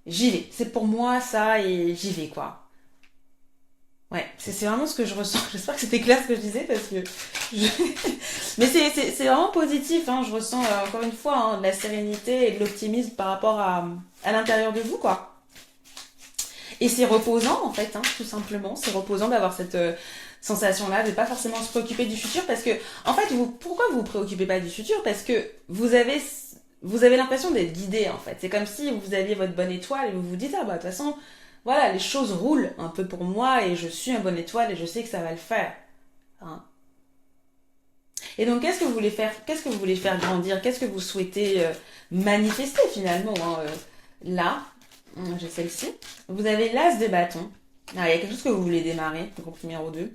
j'y vais, c'est pour moi ça et j'y vais quoi. Ouais, c'est vraiment ce que je ressens. J'espère que c'était clair ce que je disais parce que je... mais c'est vraiment positif, hein. Je ressens encore une fois hein, de la sérénité et de l'optimisme par rapport à l'intérieur de vous quoi. Et c'est reposant en fait, hein, tout simplement. C'est reposant d'avoir cette sensation-là, de pas forcément se préoccuper du futur parce que, en fait, pourquoi vous vous préoccupez pas du futur? Parce que vous avez l'impression d'être guidé en fait. C'est comme si vous aviez votre bonne étoile et vous vous dites ah bah de toute façon, voilà, les choses roulent un peu pour moi et je suis un bonne étoile et je sais que ça va le faire. Hein. Et donc qu'est-ce que vous voulez faire grandir? Qu'est-ce que vous souhaitez manifester finalement hein, là? J'ai celle-ci. Vous avez l'as de bâton. Ah, il y a quelque chose que vous voulez démarrer, le groupe numéro 2. J'ai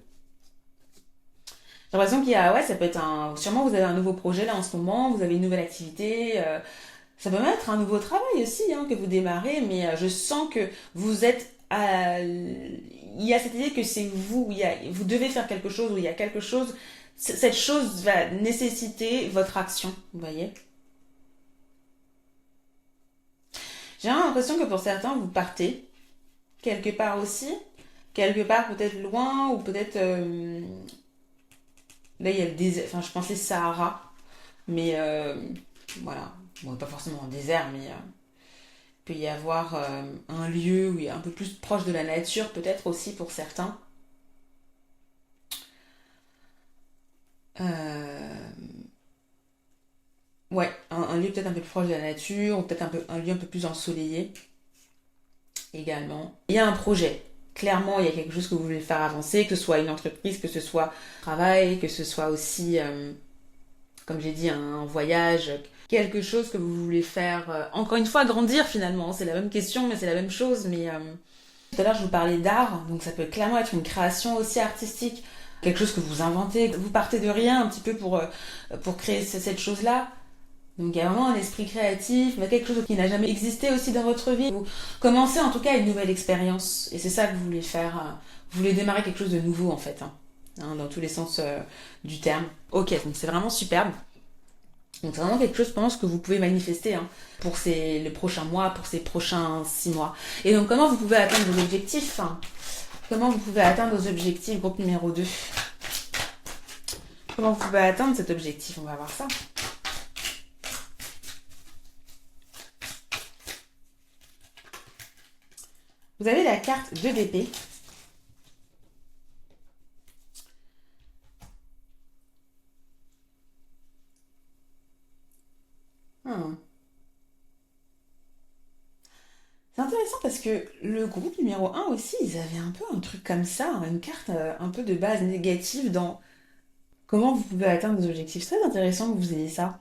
l'impression qu'il y a, ouais, ça peut être sûrement vous avez un nouveau projet là en ce moment, vous avez une nouvelle activité, ça peut même être un nouveau travail aussi hein, que vous démarrez, mais je sens que vous êtes il y a cette idée que c'est vous, vous devez faire quelque chose, ou il y a quelque chose, cette chose va nécessiter votre action, vous voyez. J'ai l'impression que pour certains, vous partez quelque part aussi, quelque part peut-être loin, ou peut-être... là, il y a le désert, enfin je pensais Sahara, mais voilà, bon, pas forcément en désert, mais il peut y avoir un lieu où il est un peu plus proche de la nature, peut-être aussi pour certains. Euh, ouais, un lieu peut-être un peu plus proche de la nature, ou peut-être un lieu un peu plus ensoleillé également. Il y a un projet. Clairement, il y a quelque chose que vous voulez faire avancer, que ce soit une entreprise, que ce soit un travail, que ce soit aussi, comme j'ai dit, un voyage, quelque chose que vous voulez faire, encore une fois, grandir finalement. C'est la même question, mais c'est la même chose. Mais tout à l'heure, je vous parlais d'art, donc ça peut clairement être une création aussi artistique, quelque chose que vous inventez, vous partez de rien un petit peu pour créer cette chose-là. Donc il y a vraiment un esprit créatif, mais quelque chose qui n'a jamais existé aussi dans votre vie. Vous commencez en tout cas une nouvelle expérience, et c'est ça que vous voulez faire. Vous voulez démarrer quelque chose de nouveau en fait, dans tous les sens du terme. Ok, donc c'est vraiment superbe. Donc c'est vraiment quelque chose, je pense, que vous pouvez manifester pour le prochain mois, pour ces prochains 6 mois. Et donc comment vous pouvez atteindre vos objectifs, comment vous pouvez atteindre vos objectifs, groupe numéro 2. Comment vous pouvez atteindre cet objectif, on va voir ça. Vous avez la carte 2 d'épée. C'est intéressant parce que le groupe numéro 1 aussi, ils avaient un peu un truc comme ça, une carte un peu de base négative dans comment vous pouvez atteindre vos objectifs. C'est très intéressant que vous ayez ça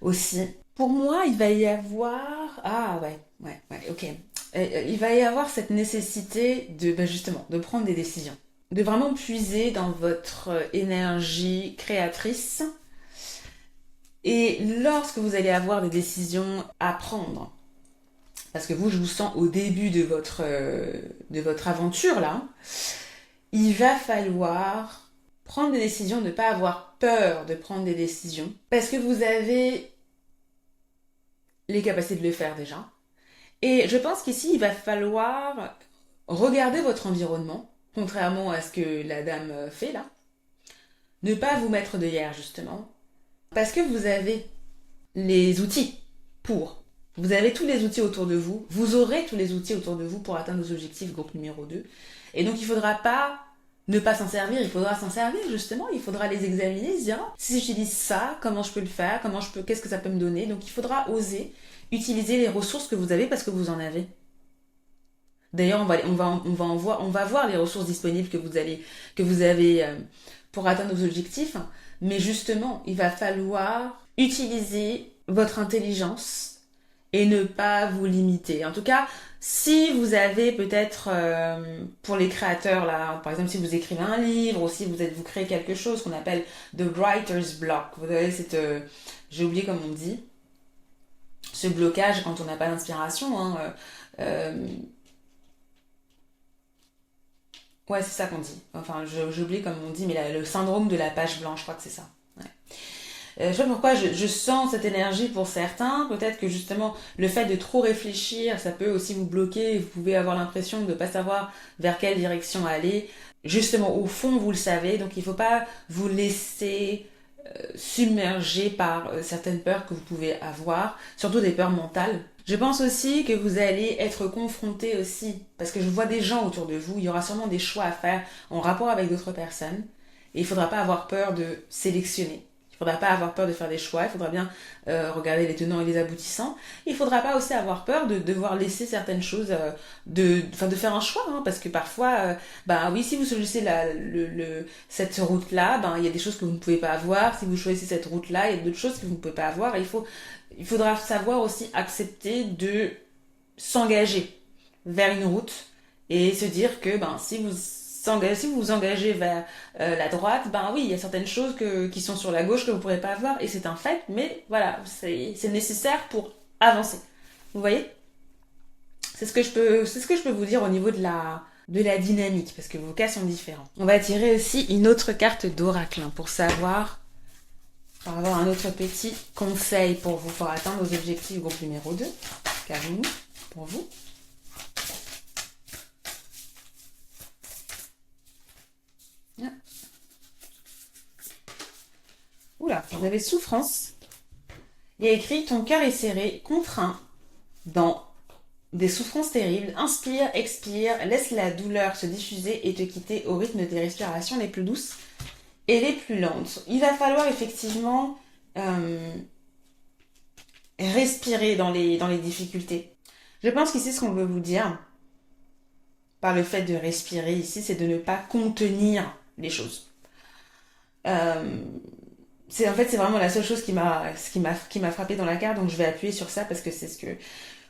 aussi. Pour moi, il va y avoir... Ah ouais, ok. Il va y avoir cette nécessité justement, de prendre des décisions. De vraiment puiser dans votre énergie créatrice. Et lorsque vous allez avoir des décisions à prendre, parce que vous, je vous sens au début de votre aventure là, il va falloir prendre des décisions, ne pas avoir peur de prendre des décisions, parce que vous avez les capacités de le faire déjà. Et je pense qu'ici, il va falloir regarder votre environnement, contrairement à ce que la dame fait là. Ne pas vous mettre de hier, justement. Parce que vous avez les outils pour. Vous avez tous les outils autour de vous. Vous aurez tous les outils autour de vous pour atteindre vos objectifs, groupe numéro 2. Et donc, il ne faudra pas ne pas s'en servir. Il faudra s'en servir, justement. Il faudra les examiner, se dire, si j'utilise ça, comment je peux le faire, qu'est-ce que ça peut me donner. Donc, il faudra oser utiliser les ressources que vous avez parce que vous en avez. D'ailleurs, on va voir les ressources disponibles que vous avez pour atteindre vos objectifs. Mais justement, il va falloir utiliser votre intelligence et ne pas vous limiter. En tout cas, si vous avez peut-être, pour les créateurs, là, par exemple, si vous écrivez un livre, ou si vous créez quelque chose qu'on appelle the writer's block, vous avez j'ai oublié comment on dit, ce blocage quand on n'a pas d'inspiration, ouais, c'est ça qu'on dit. Enfin, j'oublie comme on dit, mais le syndrome de la page blanche, je crois que c'est ça. Ouais. Je sais pas pourquoi je sens cette énergie pour certains. Peut-être que justement, le fait de trop réfléchir, ça peut aussi vous bloquer. Vous pouvez avoir l'impression de ne pas savoir vers quelle direction aller. Justement, au fond, vous le savez. Donc, il ne faut pas vous laisser submerger par certaines peurs que vous pouvez avoir, surtout des peurs mentales. Je pense aussi que vous allez être confronté aussi, parce que je vois des gens autour de vous, il y aura sûrement des choix à faire en rapport avec d'autres personnes, et il ne faudra pas avoir peur de sélectionner. Il ne faudra pas avoir peur de faire des choix, il faudra bien regarder les tenants et les aboutissants. Il ne faudra pas aussi avoir peur de devoir laisser certaines choses, de faire un choix, parce que parfois, oui, si vous choisissez cette route-là, il y a des choses que vous ne pouvez pas avoir. Si vous choisissez cette route-là, il y a d'autres choses que vous ne pouvez pas avoir. Et il faudra savoir aussi accepter de s'engager vers une route et se dire que si vous vous engagez vers la droite, oui, il y a certaines choses qui sont sur la gauche que vous ne pourrez pas avoir, et c'est un fait, mais voilà, c'est nécessaire pour avancer. Vous voyez ? C'est ce que je peux vous dire au niveau de la dynamique, parce que vos cas sont différents. On va tirer aussi une autre carte d'oracle pour savoir, pour avoir un autre petit conseil pour vous, pour atteindre vos objectifs groupe numéro 2. Qu'avez-vous pour vous? Ah. Oula, vous avez souffrance. Il y a écrit: ton cœur est serré, contraint dans des souffrances terribles. Inspire, expire, laisse la douleur se diffuser et te quitter au rythme des respirations les plus douces et les plus lentes. Il va falloir effectivement respirer dans les difficultés. Je pense qu'ici, ce qu'on veut vous dire, par le fait de respirer ici, c'est de ne pas contenir les choses. C'est vraiment la seule chose qui m'a frappé dans la carte, donc je vais appuyer sur ça parce que c'est ce que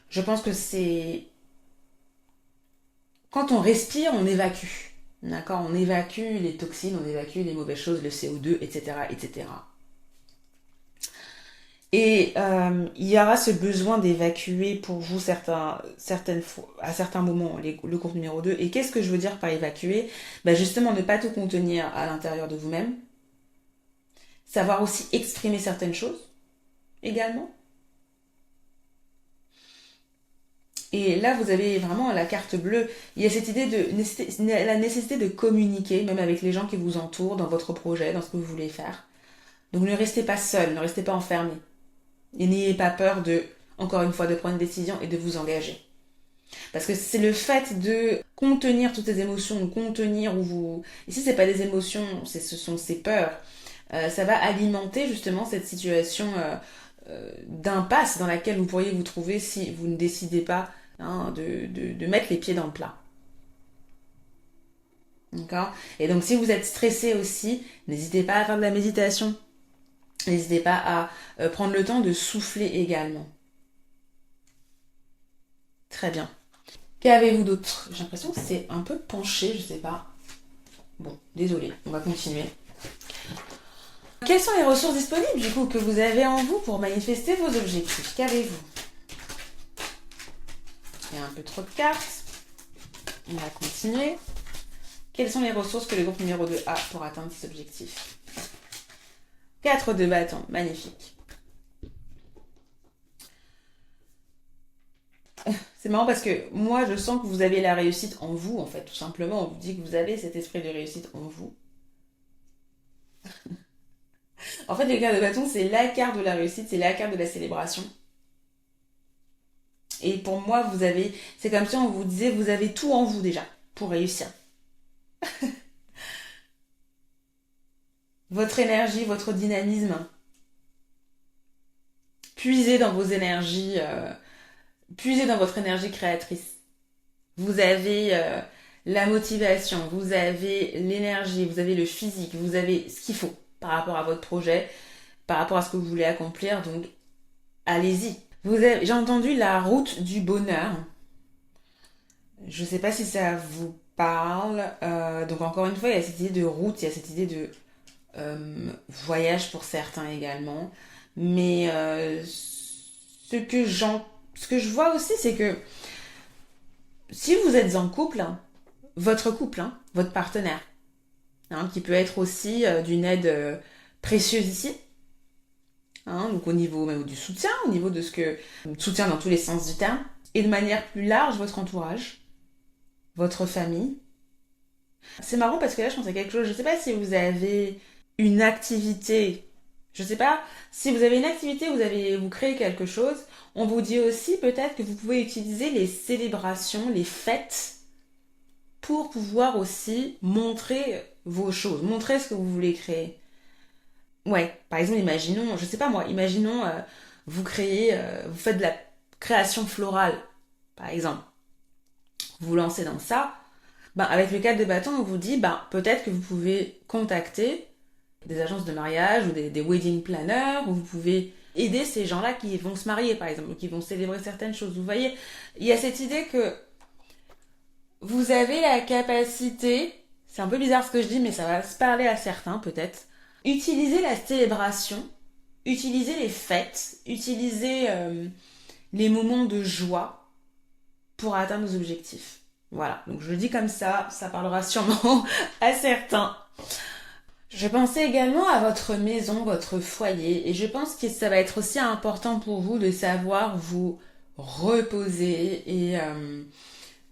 je pense que c'est quand on respire, on évacue. D'accord, on évacue les toxines, on évacue les mauvaises choses, le CO2, etc., etc. Et il y aura ce besoin d'évacuer pour vous à certains moments le groupe numéro 2. Et qu'est-ce que je veux dire par évacuer? Justement, ne pas tout contenir à l'intérieur de vous-même. Savoir aussi exprimer certaines choses également. Et là, vous avez vraiment la carte bleue. Il y a cette idée la nécessité de communiquer, même avec les gens qui vous entourent, dans votre projet, dans ce que vous voulez faire. Donc ne restez pas seul, ne restez pas enfermé. Et n'ayez pas peur encore une fois, de prendre une décision et de vous engager. Parce que c'est le fait de contenir toutes ces émotions, contenir Ici, c'est pas des émotions, ce sont ces peurs. Ça va alimenter justement cette situation d'impasse dans laquelle vous pourriez vous trouver si vous ne décidez pas de mettre les pieds dans le plat. D'accord? Et donc si vous êtes stressé aussi, n'hésitez pas à faire de la méditation. N'hésitez pas à prendre le temps de souffler également. Très bien. Qu'avez-vous d'autre? J'ai l'impression que c'est un peu penché, je sais pas. Bon, désolé, on va continuer. Quelles sont les ressources disponibles du coup que vous avez en vous pour manifester vos objectifs? Qu'avez-vous? Il y a un peu trop de cartes. On va continuer. Quelles sont les ressources que le groupe numéro 2 a pour atteindre ses objectifs? 4 de bâton, magnifique. C'est marrant parce que moi je sens que vous avez la réussite en vous en fait, tout simplement. On vous dit que vous avez cet esprit de réussite en vous. En fait, les cartes de bâton, c'est la carte de la réussite, c'est la carte de la célébration. Et pour moi, c'est comme si on vous disait, vous avez tout en vous déjà pour réussir. Votre énergie, votre dynamisme. Puisez dans vos énergies, puisez dans votre énergie créatrice. Vous avez la motivation, vous avez l'énergie, vous avez le physique, vous avez ce qu'il faut par rapport à votre projet, par rapport à ce que vous voulez accomplir, donc allez-y. J'ai entendu la route du bonheur. Je ne sais pas si ça vous parle. Donc encore une fois, il y a cette idée de route, il y a cette idée de voyage pour certains également. Mais ce que je vois aussi, c'est que si vous êtes en couple, votre partenaire, qui peut être aussi d'une aide précieuse ici, donc au niveau même du soutien, au niveau de soutien dans tous les sens du terme, et de manière plus large, votre entourage, votre famille. C'est marrant parce que là, je pense à quelque chose, je ne sais pas si vous avez une activité, je ne sais pas, si vous avez une activité, vous créez quelque chose, on vous dit aussi peut-être que vous pouvez utiliser les célébrations, les fêtes, pour pouvoir aussi montrer vos choses, montrer ce que vous voulez créer. Ouais, par exemple, imaginons, je sais pas moi, vous faites de la création florale, par exemple. Vous vous lancez dans ça, avec le cadre de bâton, on vous dit, peut-être que vous pouvez contacter des agences de mariage ou des wedding planners, où vous pouvez aider ces gens-là qui vont se marier, par exemple, ou qui vont célébrer certaines choses. Vous voyez, il y a cette idée que vous avez la capacité, c'est un peu bizarre ce que je dis, mais ça va se parler à certains peut-être, utiliser la célébration, utiliser les fêtes, utiliser les moments de joie pour atteindre vos objectifs. Voilà, donc je le dis comme ça parlera sûrement à certains. Je pensais également à votre maison, votre foyer, et je pense que ça va être aussi important pour vous de savoir vous reposer et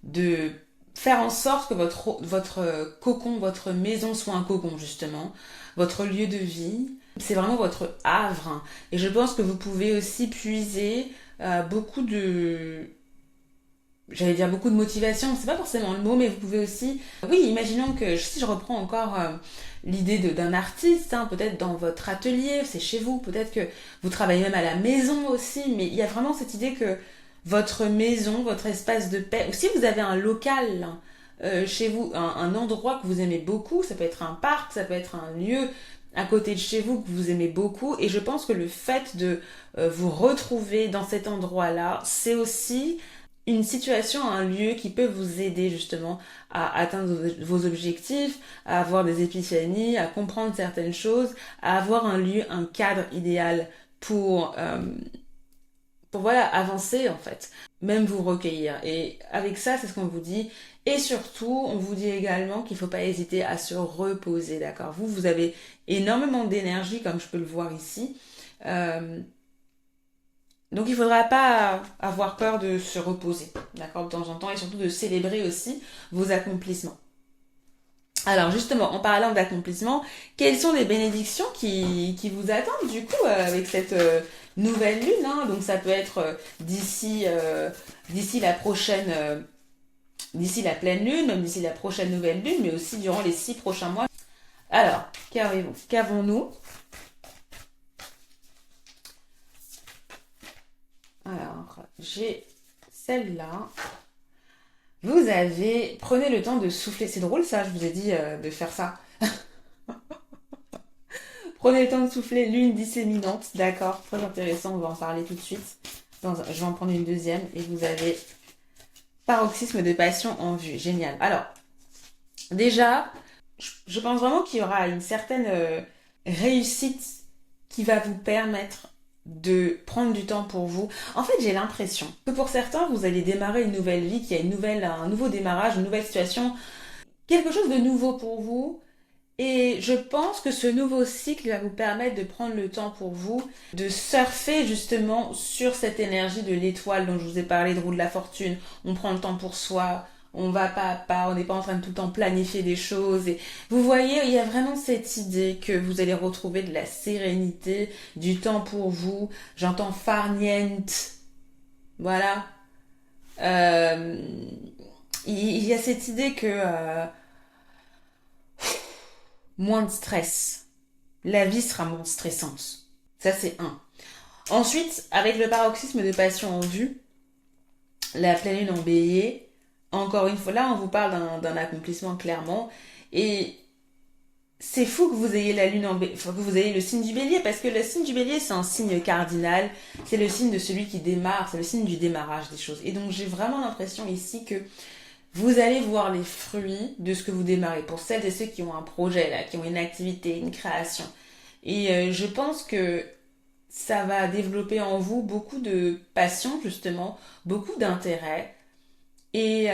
de faire en sorte que votre cocon, votre maison soit un cocon justement, votre lieu de vie. C'est vraiment votre havre. Hein. Et je pense que vous pouvez aussi puiser beaucoup de j'allais dire beaucoup de motivation, c'est pas forcément le mot, mais vous pouvez aussi, oui, imaginons que si je reprends encore l'idée d'un artiste, hein, peut-être dans votre atelier, c'est chez vous, peut-être que vous travaillez même à la maison aussi, mais il y a vraiment cette idée que votre maison, votre espace de paix, ou si vous avez un local hein, chez vous, un endroit que vous aimez beaucoup, ça peut être un parc, ça peut être un lieu à côté de chez vous que vous aimez beaucoup, et je pense que le fait de vous retrouver dans cet endroit-là, c'est aussi une situation, un lieu qui peut vous aider justement à atteindre vos objectifs, à avoir des épiphanies, à comprendre certaines choses, à avoir un lieu, un cadre idéal pour voilà, avancer en fait, même vous recueillir. Et avec ça, c'est ce qu'on vous dit. Et surtout, on vous dit également qu'il ne faut pas hésiter à se reposer, d'accord? Vous avez énormément d'énergie, comme je peux le voir ici. Donc il ne faudra pas avoir peur de se reposer, d'accord, de temps en temps, et surtout de célébrer aussi vos accomplissements. Alors justement, en parlant d'accomplissements, quelles sont les bénédictions qui vous attendent du coup avec cette nouvelle lune hein. Donc ça peut être d'ici la prochaine, d'ici la pleine lune, même d'ici la prochaine nouvelle lune, mais aussi durant les 6 prochains mois. Alors, qu'avons-nous? Alors, j'ai celle-là. Prenez le temps de souffler. C'est drôle ça, je vous ai dit de faire ça. Prenez le temps de souffler, lune disséminante, d'accord, très intéressant, on va en parler tout de suite. Je vais en prendre une deuxième et vous avez paroxysme de passion en vue, génial. Alors, déjà, je pense vraiment qu'il y aura une certaine réussite qui va vous permettre de prendre du temps pour vous. En fait, j'ai l'impression que pour certains, vous allez démarrer une nouvelle vie, qu'il y a un nouveau démarrage, une nouvelle situation, quelque chose de nouveau pour vous. Et je pense que ce nouveau cycle va vous permettre de prendre le temps pour vous, de surfer justement sur cette énergie de l'étoile dont je vous ai parlé, de roue de la fortune. On prend le temps pour soi, on va pas à pas, on n'est pas en train de tout le temps planifier des choses. Et vous voyez, il y a vraiment cette idée que vous allez retrouver de la sérénité, du temps pour vous. J'entends farniente. Voilà. Il y a cette idée que moins de stress. La vie sera moins stressante. Ça, c'est un. Ensuite, avec le paroxysme de passion en vue, la pleine lune en bélier, encore une fois, là, on vous parle d'un accomplissement clairement. Et c'est fou que vous ayez la lune en bélier, que vous ayez le signe du bélier, parce que le signe du bélier, c'est un signe cardinal. C'est le signe de celui qui démarre, c'est le signe du démarrage des choses. Et donc, j'ai vraiment l'impression ici que vous allez voir les fruits de ce que vous démarrez. Pour celles et ceux qui ont un projet, là, qui ont une activité, une création. Et je pense que ça va développer en vous beaucoup de passion, justement, beaucoup d'intérêt. Et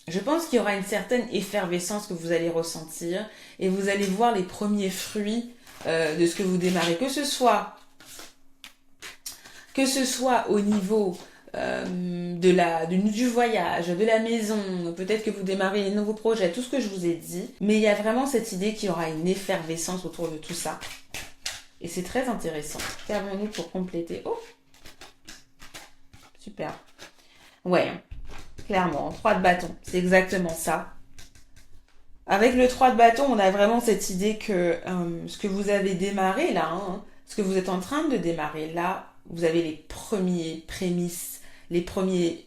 je pense qu'il y aura une certaine effervescence que vous allez ressentir. Et vous allez voir les premiers fruits de ce que vous démarrez. Que ce soit au niveau du voyage, de la maison, peut-être que vous démarrez un nouveau projet, tout ce que je vous ai dit. Mais il y a vraiment cette idée qu'il y aura une effervescence autour de tout ça. Et c'est très intéressant. Qu'avons-nous pour compléter? Oh, super. Ouais, clairement, 3 de bâton, c'est exactement ça. Avec le 3 de bâton, on a vraiment cette idée que ce que vous avez démarré là, hein, ce que vous êtes en train de démarrer là, vous avez les premiers prémices, les premières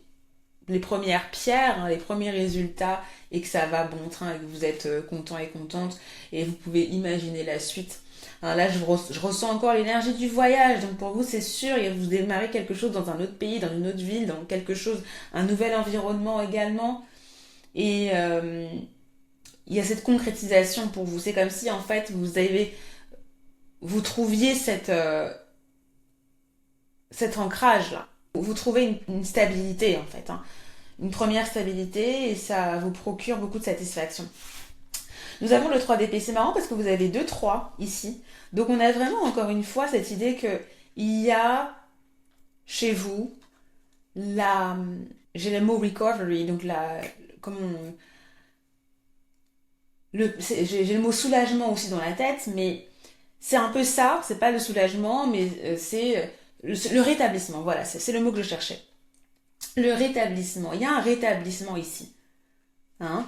pierres, hein, les premiers résultats, et que ça va bon train, et que vous êtes content et contente, et vous pouvez imaginer la suite. Alors là, je ressens encore l'énergie du voyage, donc pour vous, c'est sûr, vous démarrez quelque chose dans un autre pays, dans une autre ville, dans quelque chose, un nouvel environnement également, et il y a cette concrétisation pour vous. C'est comme si, en fait, vous trouviez cet ancrage là. vous trouvez une stabilité en fait, hein. Une première stabilité et ça vous procure beaucoup de satisfaction. Nous avons le 3 d'épée. C'est marrant parce que vous avez 2 3 ici. Donc on a vraiment encore une fois cette idée que il y a chez vous j'ai le mot recovery, donc j'ai le mot soulagement aussi dans la tête, mais c'est un peu ça, c'est pas le soulagement, mais c'est le rétablissement, voilà, c'est le mot que je cherchais. Le rétablissement, il y a un rétablissement ici, hein,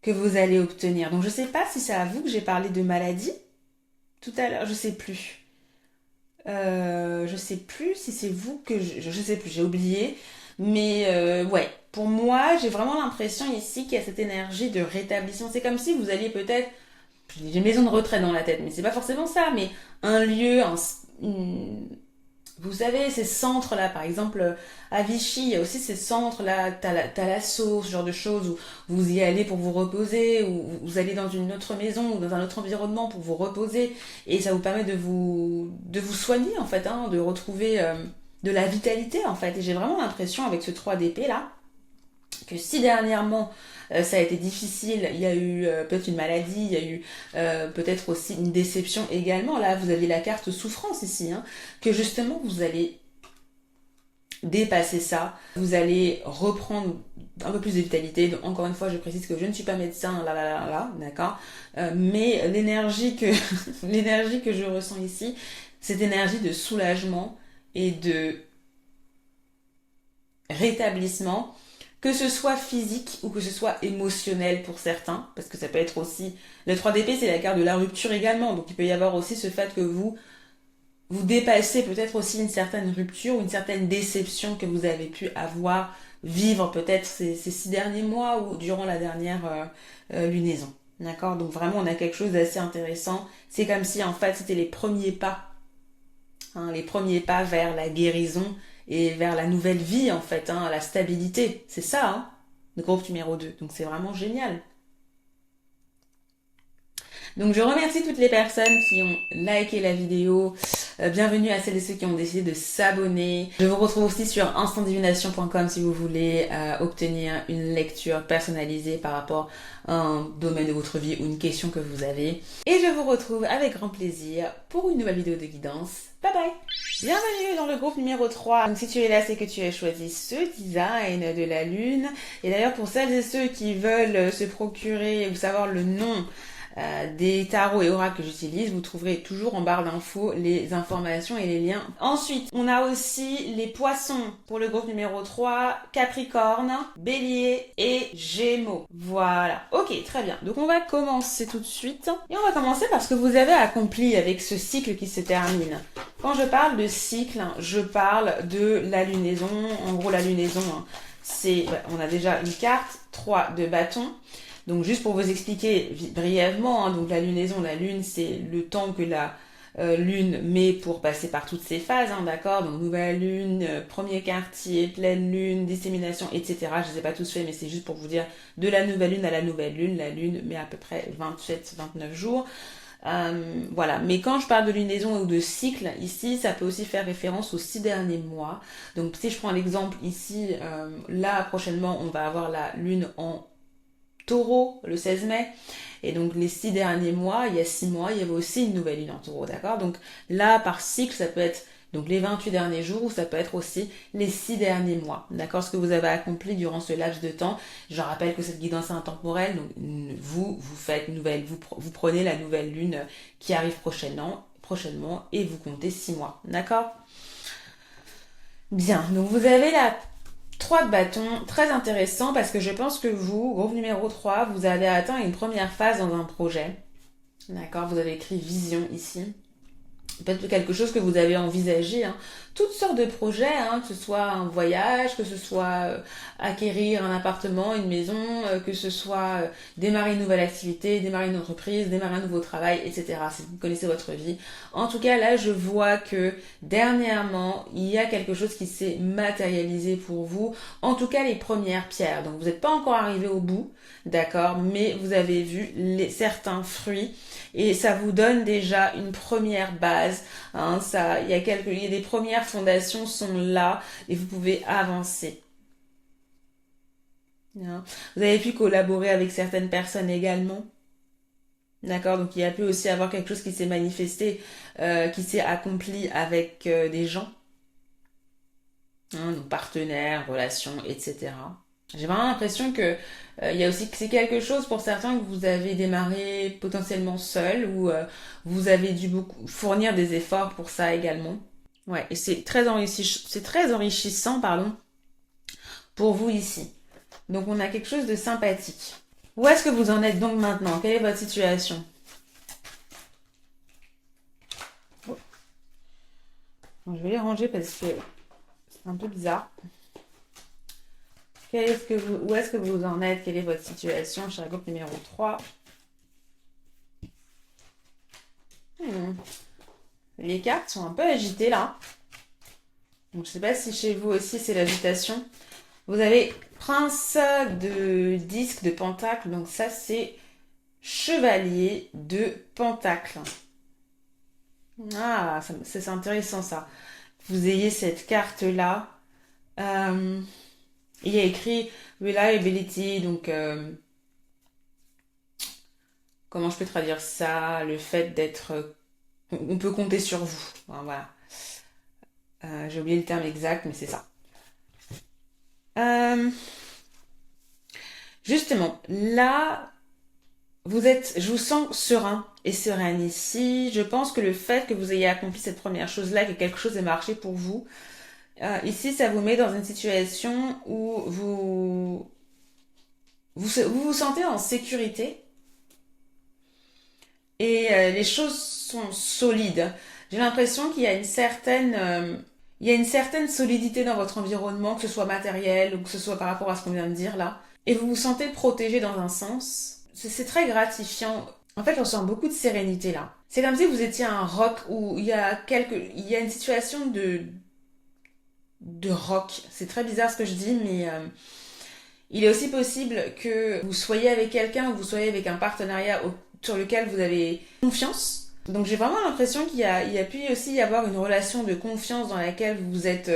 que vous allez obtenir. Donc je sais pas si c'est à vous que j'ai parlé de maladie tout à l'heure, je sais plus. Je sais plus si c'est vous que je sais plus, j'ai oublié. Mais ouais, pour moi, j'ai vraiment l'impression ici qu'il y a cette énergie de rétablissement. C'est comme si vous alliez peut-être, j'ai une maison de retraite dans la tête, mais c'est pas forcément ça, mais un lieu, vous savez, ces centres-là, par exemple, à Vichy, il y a aussi ces centres-là, Thalasso, ce genre de choses, où vous y allez pour vous reposer, ou vous allez dans une autre maison, ou dans un autre environnement pour vous reposer, et ça vous permet de vous soigner, en fait, hein, de retrouver de la vitalité, en fait. Et j'ai vraiment l'impression, avec ce 3 d'épée, là, que si dernièrement ça a été difficile, il y a eu peut-être une maladie, il y a eu peut-être aussi une déception également. Là, vous avez la carte souffrance ici, hein, que justement vous allez dépasser ça, vous allez reprendre un peu plus de vitalité. Donc, encore une fois, je précise que je ne suis pas médecin, d'accord, mais l'énergie que l'énergie que je ressens ici, cette énergie de soulagement et de rétablissement, que ce soit physique ou que ce soit émotionnel pour certains, parce que ça peut être aussi... Le 3 d'épée, c'est la carte de la rupture également, donc il peut y avoir aussi ce fait que vous dépassez peut-être aussi une certaine rupture ou une certaine déception que vous avez pu vivre peut-être ces 6 derniers mois ou durant la dernière lunaison. D'accord? Donc vraiment, on a quelque chose d'assez intéressant. C'est comme si en fait, c'était les premiers pas, hein, les premiers pas vers la guérison et vers la nouvelle vie en fait, hein, la stabilité. C'est ça, hein, le groupe numéro 2. Donc c'est vraiment génial. Donc je remercie toutes les personnes qui ont liké la vidéo. Bienvenue à celles et ceux qui ont décidé de s'abonner. Je vous retrouve aussi sur instantdivination.com si vous voulez obtenir une lecture personnalisée par rapport à un domaine de votre vie ou une question que vous avez. Et je vous retrouve avec grand plaisir pour une nouvelle vidéo de guidance. Bye bye! Bienvenue dans le groupe numéro 3. Donc si tu es là, c'est que tu as choisi ce design de la lune. Et d'ailleurs pour celles et ceux qui veulent se procurer ou savoir le nom des tarots et oracles que j'utilise, vous trouverez toujours en barre d'infos les informations et les liens. Ensuite, on a aussi les poissons pour le groupe numéro 3, Capricorne, Bélier et Gémeaux. Voilà. Ok, très bien. Donc on va commencer tout de suite. Et on va commencer parce que vous avez accompli avec ce cycle qui se termine. Quand je parle de cycle, je parle de la lunaison. En gros, la lunaison, c'est... on a déjà une carte, 3 de bâton. Donc juste pour vous expliquer brièvement, hein, donc la lunaison, la lune, c'est le temps que la lune met pour passer par toutes ces phases, hein, d'accord? Donc nouvelle lune, premier quartier, pleine lune, dissémination, etc. Je ne les ai pas tous faits, mais c'est juste pour vous dire de la nouvelle lune à la nouvelle lune. La lune met à peu près 27-29 jours. Voilà, mais quand je parle de lunaison ou de cycle, ici, ça peut aussi faire référence aux 6 derniers mois. Donc si je prends l'exemple ici, là prochainement, on va avoir la lune en Taureau le 16 mai, et donc les 6 derniers mois, il y a 6 mois, il y avait aussi une nouvelle lune en Taureau, d'accord? Donc là, par cycle, ça peut être donc les 28 derniers jours, ou ça peut être aussi les 6 derniers mois, d'accord? Ce que vous avez accompli durant ce laps de temps. Je rappelle que cette guidance est intemporelle, donc vous faites vous prenez la nouvelle lune qui arrive prochainement, et vous comptez 6 mois, d'accord? Bien, donc vous avez la 3 de bâton, très intéressant parce que je pense que vous, groupe numéro 3, vous avez atteint une première phase dans un projet. D'accord, vous avez écrit vision ici. Peut-être quelque chose que vous avez envisagé, hein. Toutes sortes de projets, hein, que ce soit un voyage, que ce soit acquérir un appartement, une maison, que ce soit démarrer une nouvelle activité, démarrer une entreprise, démarrer un nouveau travail, etc. Si vous connaissez votre vie. En tout cas, là, je vois que dernièrement, il y a quelque chose qui s'est matérialisé pour vous. En tout cas, les premières pierres. Donc, vous n'êtes pas encore arrivé au bout, d'accord, mais vous avez vu certains fruits et ça vous donne déjà une première base base. Hein, ça, il y a des premières fondations sont là et vous pouvez avancer. Hein. Vous avez pu collaborer avec certaines personnes également. D'accord, donc il y a pu aussi avoir quelque chose qui s'est manifesté, qui s'est accompli avec des gens, hein, donc partenaires, relations, etc. J'ai vraiment l'impression que il y a aussi que c'est quelque chose pour certains que vous avez démarré potentiellement seul ou vous avez dû beaucoup fournir des efforts pour ça également. Ouais, et c'est très enrichissant, pardon, pour vous ici. Donc on a quelque chose de sympathique. Où est-ce que vous en êtes donc maintenant? Quelle est votre situation? Bon, je vais les ranger parce que c'est un peu bizarre. Où est-ce que vous en êtes? Quelle est votre situation? Groupe numéro 3. Les cartes sont un peu agitées là. Donc, je ne sais pas si chez vous aussi c'est l'agitation. Vous avez Prince de disque de Pentacle. Donc ça c'est Chevalier de Pentacle. Ah, c'est intéressant ça. Vous ayez cette carte là. Il y a écrit reliability, donc comment je peux traduire ça? Le fait d'être, on peut compter sur vous. Enfin, voilà. J'ai oublié le terme exact, mais c'est ça. Justement, là, je vous sens serein et sereine ici. Je pense que le fait que vous ayez accompli cette première chose-là, que quelque chose ait marché pour vous, ici, ça vous met dans une situation où vous sentez en sécurité et les choses sont solides. J'ai l'impression qu'il y a il y a une certaine solidité dans votre environnement, que ce soit matériel ou que ce soit par rapport à ce qu'on vient de dire là. Et vous vous sentez protégé dans un sens. C'est très gratifiant. En fait, on sent beaucoup de sérénité là. C'est comme si vous étiez un roc où il y a une situation de roc. C'est très bizarre ce que je dis, mais il est aussi possible que vous soyez avec quelqu'un ou vous soyez avec un partenariat sur lequel vous avez confiance. Donc j'ai vraiment l'impression il y a pu aussi y avoir une relation de confiance dans laquelle vous êtes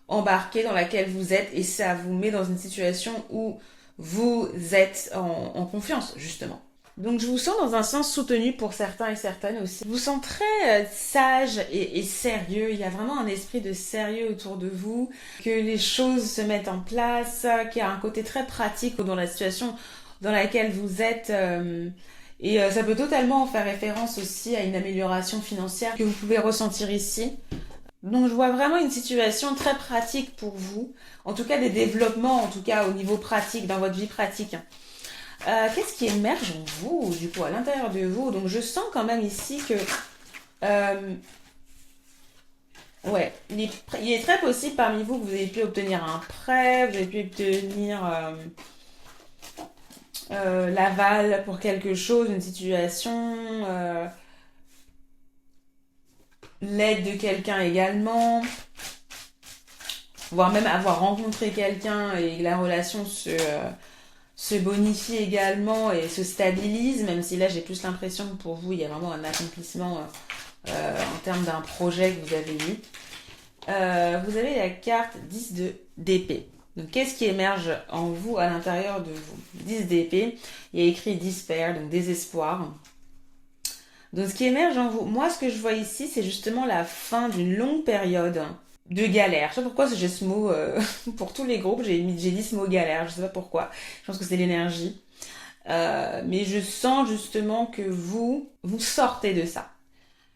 embarqué, dans laquelle vous êtes, et ça vous met dans une situation où vous êtes en confiance, justement. Donc je vous sens dans un sens soutenu pour certains et certaines aussi. Je vous sens très sage et sérieux. Il y a vraiment un esprit de sérieux autour de vous, que les choses se mettent en place, qu'il y a un côté très pratique dans la situation dans laquelle vous êtes. Et ça peut totalement faire référence aussi à une amélioration financière que vous pouvez ressentir ici. Donc je vois vraiment une situation très pratique pour vous. En tout cas des développements, en tout cas au niveau pratique, dans votre vie pratique. Qu'est-ce qui émerge en vous, du coup, à l'intérieur de vous? Donc je sens quand même ici que... ouais, il est très possible parmi vous que vous ayez pu obtenir un prêt, vous avez pu obtenir l'aval pour quelque chose, une situation, l'aide de quelqu'un également, voire même avoir rencontré quelqu'un et que la relation se bonifie également et se stabilise, même si là j'ai plus l'impression que pour vous il y a vraiment un accomplissement en termes d'un projet que vous avez eu. Vous avez la carte 10 d'épée. Donc qu'est-ce qui émerge en vous à l'intérieur de vous? 10 d'épée, il y a écrit despair, donc désespoir. Donc ce qui émerge en vous, moi ce que je vois ici c'est justement la fin d'une longue période de galère. Je sais pas pourquoi j'ai ce mot, pour tous les groupes j'ai dit ce mot galère, je sais pas pourquoi, je pense que c'est l'énergie. Mais je sens justement que vous sortez de ça.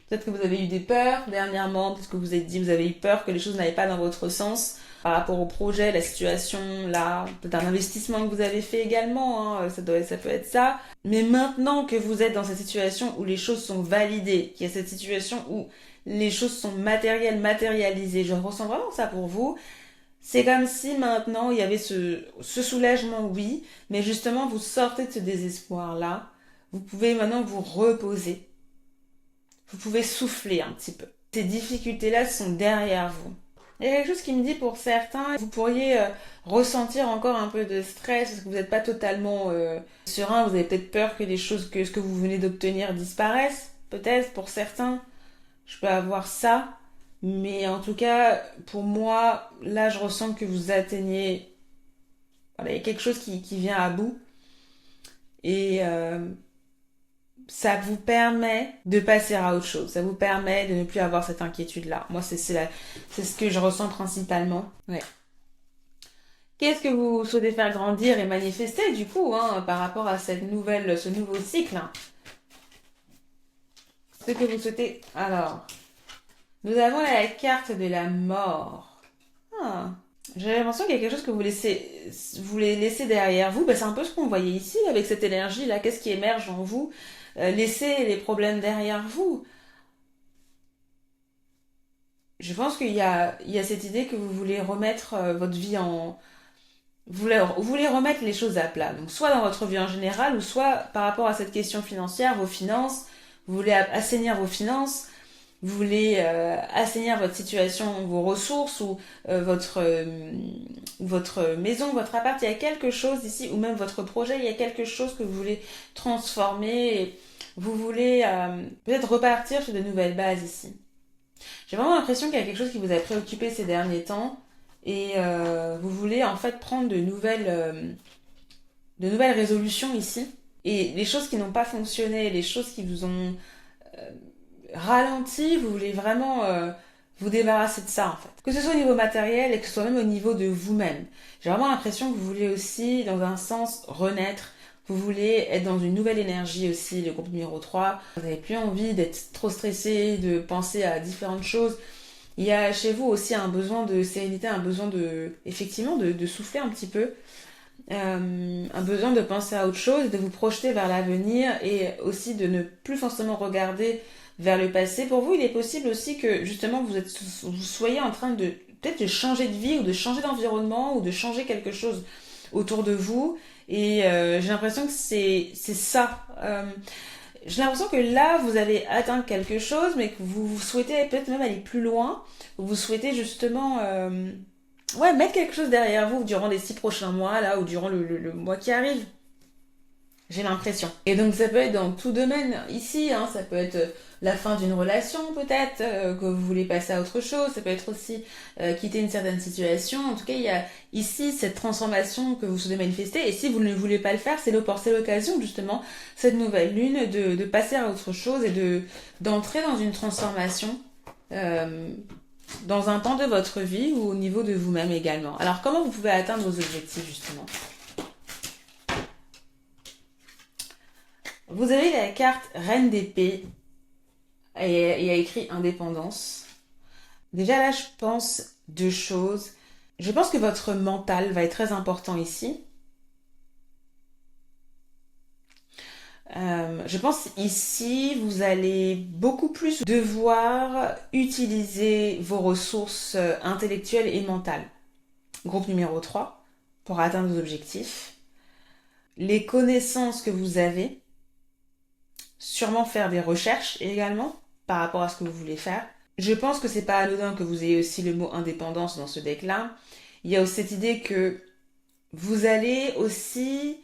Peut-être que vous avez eu des peurs dernièrement, peut-être que vous avez eu peur que les choses n'allaient pas dans votre sens par rapport au projet, la situation, là, peut-être un investissement que vous avez fait également, hein, ça peut être ça. Mais maintenant que vous êtes dans cette situation où les choses sont validées, qu'il y a cette situation où les choses sont matérialisées, je ressens vraiment ça pour vous. C'est comme si maintenant il y avait ce soulagement, oui, mais justement vous sortez de ce désespoir-là. Vous pouvez maintenant vous reposer. Vous pouvez souffler un petit peu. Ces difficultés-là sont derrière vous. Il y a quelque chose qui me dit pour certains, vous pourriez ressentir encore un peu de stress parce que vous n'êtes pas totalement serein, vous avez peut-être peur que ce que vous venez d'obtenir disparaisse, peut-être pour certains. je peux avoir ça. Mais en tout cas, pour moi, là, je ressens que vous atteignez... Voilà, il y a quelque chose qui vient à bout. Et ça vous permet de passer à autre chose. Ça vous permet de ne plus avoir cette inquiétude-là. Moi, c'est ce que je ressens principalement. Ouais. Qu'est-ce que vous souhaitez faire grandir et manifester, du coup, hein, par rapport à ce nouveau cycle, hein? Ce que vous souhaitez... Alors, nous avons la carte de la mort. Ah. J'ai l'impression qu'il y a quelque chose que vous voulez laisser derrière vous. Ben, c'est un peu ce qu'on voyait ici avec cette énergie-là. Qu'est-ce qui émerge en vous? Laissez les problèmes derrière vous. Je pense il y a cette idée que vous voulez remettre votre vie en... vous voulez remettre les choses à plat. Donc soit dans votre vie en général ou soit par rapport à cette question financière, vos finances. Vous voulez assainir vos finances. Vous voulez assainir votre situation, vos ressources ou votre maison, votre appart, il y a quelque chose ici, ou même votre projet, il y a quelque chose que vous voulez transformer, et vous voulez peut-être repartir sur de nouvelles bases ici. J'ai vraiment l'impression qu'il y a quelque chose qui vous a préoccupé ces derniers temps, et vous voulez en fait prendre de nouvelles résolutions ici, et les choses qui n'ont pas fonctionné, les choses qui vous ont ralenti, vous voulez vraiment vous débarrasser de ça en fait. Que ce soit au niveau matériel et que ce soit même au niveau de vous-même. J'ai vraiment l'impression que vous voulez aussi, dans un sens, renaître. Vous voulez être dans une nouvelle énergie aussi, le groupe numéro 3. Vous n'avez plus envie d'être trop stressé, de penser à différentes choses. Il y a chez vous aussi un besoin de sérénité, un besoin effectivement, de souffler un petit peu. Un besoin de penser à autre chose, de vous projeter vers l'avenir et aussi de ne plus forcément regarder vers le passé. Pour vous, il est possible aussi que justement vous soyez en train de peut-être de changer de vie ou de changer d'environnement ou de changer quelque chose autour de vous. Et j'ai l'impression que c'est ça. J'ai l'impression que là, vous avez atteint quelque chose, mais que vous souhaitez peut-être même aller plus loin. Vous souhaitez justement ouais, mettre quelque chose derrière vous durant les 6 prochains mois, là, ou durant le mois qui arrive. J'ai l'impression. Et donc ça peut être dans tout domaine ici, hein, ça peut être la fin d'une relation peut-être, que vous voulez passer à autre chose, ça peut être aussi quitter une certaine situation. En tout cas, il y a ici cette transformation que vous souhaitez manifester, et si vous ne voulez pas le faire, c'est l'occasion justement, cette nouvelle lune, de passer à autre chose et d'entrer dans une transformation. Dans un temps de votre vie ou au niveau de vous-même également. Alors, comment vous pouvez atteindre vos objectifs, justement? Vous avez la carte Reine d'épée et il y a écrit indépendance. Déjà là, je pense deux choses. Je pense que votre mental va être très important ici. Je pense ici, vous allez beaucoup plus devoir utiliser vos ressources intellectuelles et mentales. Groupe numéro 3, pour atteindre vos objectifs. Les connaissances que vous avez, sûrement faire des recherches également par rapport à ce que vous voulez faire. Je pense que c'est pas anodin que vous ayez aussi le mot indépendance dans ce deck-là. Il y a aussi cette idée que vous allez aussi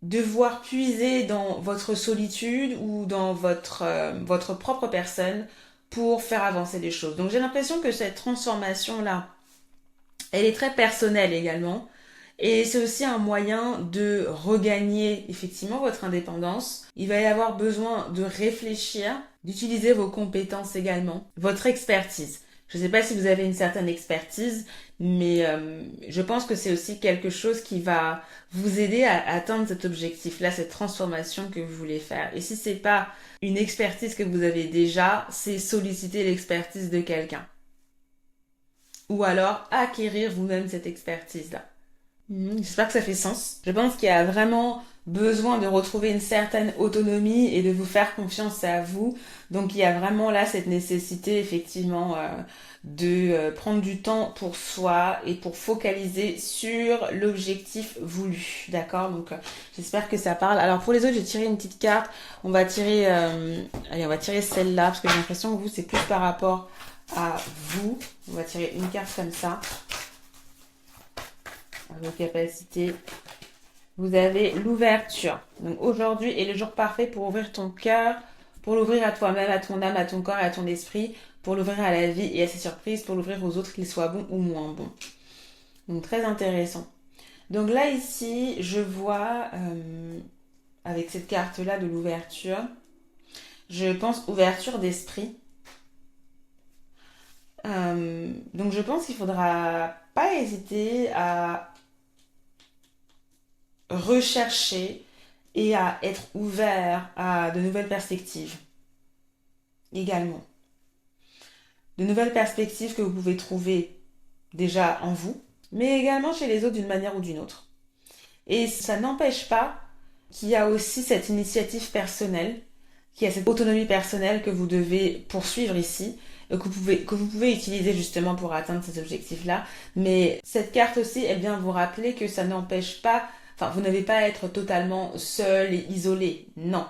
devoir puiser dans votre solitude ou dans votre propre personne pour faire avancer les choses. Donc j'ai l'impression que cette transformation-là, elle est très personnelle également. Et c'est aussi un moyen de regagner effectivement votre indépendance. Il va y avoir besoin de réfléchir, d'utiliser vos compétences également, votre expertise. Je ne sais pas si vous avez une certaine expertise, mais je pense que c'est aussi quelque chose qui va vous aider à atteindre cet objectif-là, cette transformation que vous voulez faire. Et si c'est pas une expertise que vous avez déjà, c'est solliciter l'expertise de quelqu'un. Ou alors acquérir vous-même cette expertise-là. J'espère que ça fait sens. Je pense qu'il y a vraiment besoin de retrouver une certaine autonomie et de vous faire confiance à vous. Donc il y a vraiment là cette nécessité effectivement de prendre du temps pour soi et pour focaliser sur l'objectif voulu. D'accord? Donc j'espère que ça parle. Alors pour les autres, j'ai tiré une petite carte. On va tirer allez, on va tirer celle-là parce que j'ai l'impression que vous c'est plus par rapport à vous. On va tirer une carte comme ça. Vos capacités. Vous avez l'ouverture. Donc aujourd'hui est le jour parfait pour ouvrir ton cœur pour l'ouvrir à toi-même, à ton âme, à ton corps et à ton esprit, pour l'ouvrir à la vie et à ses surprises, pour l'ouvrir aux autres, qu'ils soient bons ou moins bons. Donc très intéressant. Donc là ici, je vois, avec cette carte-là de l'ouverture, je pense ouverture d'esprit. Donc je pense qu'il faudra pas hésiter à rechercher et à être ouvert à de nouvelles perspectives également. De nouvelles perspectives que vous pouvez trouver déjà en vous, mais également chez les autres d'une manière ou d'une autre. Et ça n'empêche pas qu'il y a aussi cette initiative personnelle, qu'il y a cette autonomie personnelle que vous devez poursuivre ici, que vous pouvez utiliser justement pour atteindre ces objectifs-là. Mais cette carte aussi, elle vient vous rappeler que ça n'empêche pas, enfin, vous n'avez pas à être totalement seul et isolé. Non.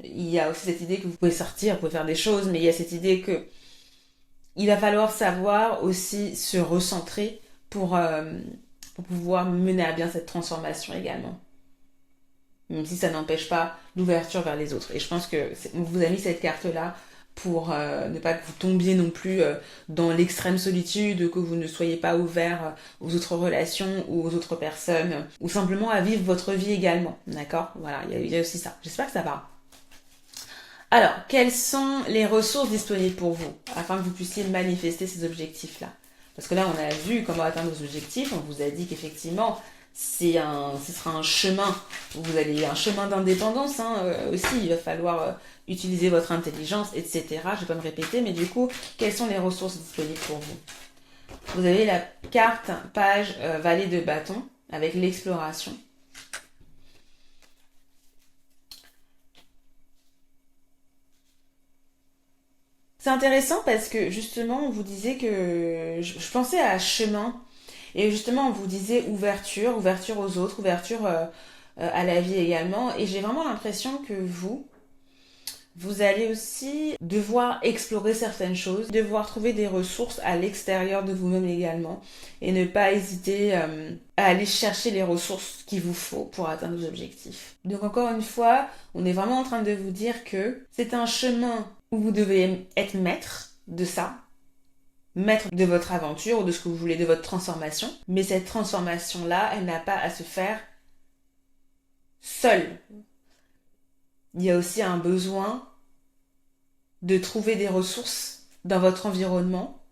Il y a aussi cette idée que vous pouvez sortir, vous pouvez faire des choses, mais il y a cette idée que il va falloir savoir aussi se recentrer pour pouvoir mener à bien cette transformation également. Même si ça n'empêche pas l'ouverture vers les autres. Et je pense que on vous a mis cette carte-là pour ne pas que vous tombiez non plus dans l'extrême solitude, que vous ne soyez pas ouvert aux autres relations ou aux autres personnes, ou simplement à vivre votre vie également. D'accord? Voilà, il y a aussi ça. J'espère que ça va. Alors, quelles sont les ressources disponibles pour vous afin que vous puissiez manifester ces objectifs-là? Parce que là, on a vu comment atteindre vos objectifs. On vous a dit qu'effectivement, ce sera un chemin. Vous allez un chemin d'indépendance aussi. Il va falloir utiliser votre intelligence, etc. Je vais pas me répéter, mais du coup, quelles sont les ressources disponibles pour vous? Vous avez la carte page Vallée de bâton avec l'exploration. C'est intéressant parce que justement, on vous disait que je pensais à chemin et justement, on vous disait ouverture, ouverture aux autres, ouverture à la vie également. Et j'ai vraiment l'impression que vous allez aussi devoir explorer certaines choses, devoir trouver des ressources à l'extérieur de vous-même également et ne pas hésiter à aller chercher les ressources qu'il vous faut pour atteindre vos objectifs. Donc encore une fois, on est vraiment en train de vous dire que c'est un chemin où vous devez être maître de ça, maître de votre aventure ou de ce que vous voulez, de votre transformation. Mais cette transformation-là, elle n'a pas à se faire seule. Il y a aussi un besoin de trouver des ressources dans votre environnement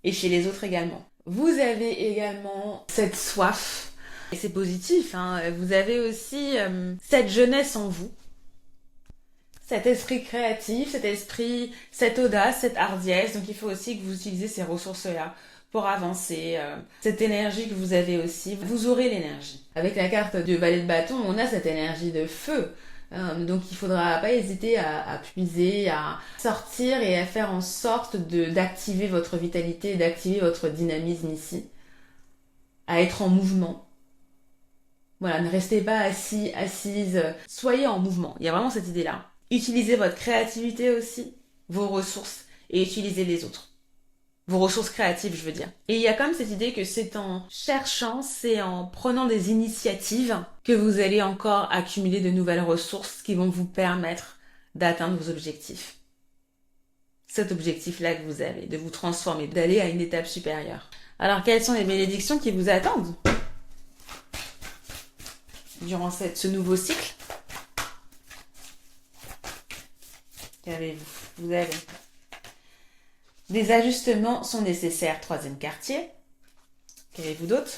et chez les autres également. Vous avez également cette soif, et c'est positif, vous avez aussi cette jeunesse en vous, cet esprit créatif, cet esprit, cette audace, cette hardiesse. Donc il faut aussi que vous utilisez ces ressources-là pour avancer. Cette énergie que vous avez aussi, vous aurez l'énergie. Avec la carte de Valet de bâton, on a cette énergie de feu. Donc il faudra pas hésiter à puiser, à sortir et à faire en sorte d'activer votre vitalité, d'activer votre dynamisme ici, à être en mouvement. Voilà, ne restez pas assis, assise, soyez en mouvement. Il y a vraiment cette idée-là. Utilisez votre créativité aussi, vos ressources, et utilisez les autres. Vos ressources créatives, je veux dire. Et il y a comme cette idée que c'est en cherchant, c'est en prenant des initiatives que vous allez encore accumuler de nouvelles ressources qui vont vous permettre d'atteindre vos objectifs. Cet objectif-là que vous avez, de vous transformer, d'aller à une étape supérieure. Alors, quelles sont les bénédictions qui vous attendent durant ce nouveau cycle? Qu'avez-vous? Vous avez... Des ajustements sont nécessaires, troisième quartier. Qu'avez-vous d'autre?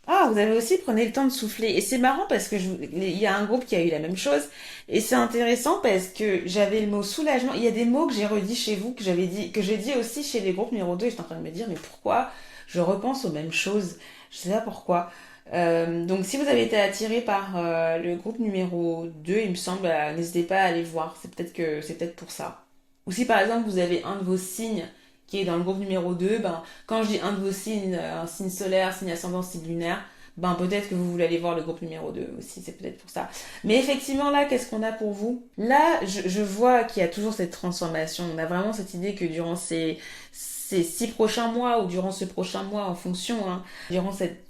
Ah, vous avez aussi prenez le temps de souffler. Et c'est marrant parce que il y a un groupe qui a eu la même chose. Et c'est intéressant parce que j'avais le mot soulagement. Il y a des mots que j'ai redits chez vous, que j'ai dit aussi chez les groupes numéro 2. Et j'étais en train de me dire, mais pourquoi je repense aux mêmes choses? Je sais pas pourquoi. Donc si vous avez été attiré par le groupe numéro 2, il me semble, n'hésitez pas à aller voir, c'est peut-être pour ça. Ou si par exemple vous avez un de vos signes qui est dans le groupe numéro 2, ben quand je dis un de vos signes, un signe solaire, signe ascendant, signe lunaire, ben peut-être que vous voulez aller voir le groupe numéro 2 aussi, c'est peut-être pour ça. Mais effectivement là, qu'est-ce qu'on a pour vous? Là, je vois qu'il y a toujours cette transformation, on a vraiment cette idée que durant ces 6 prochains mois ou durant ce prochain mois en fonction, durant cette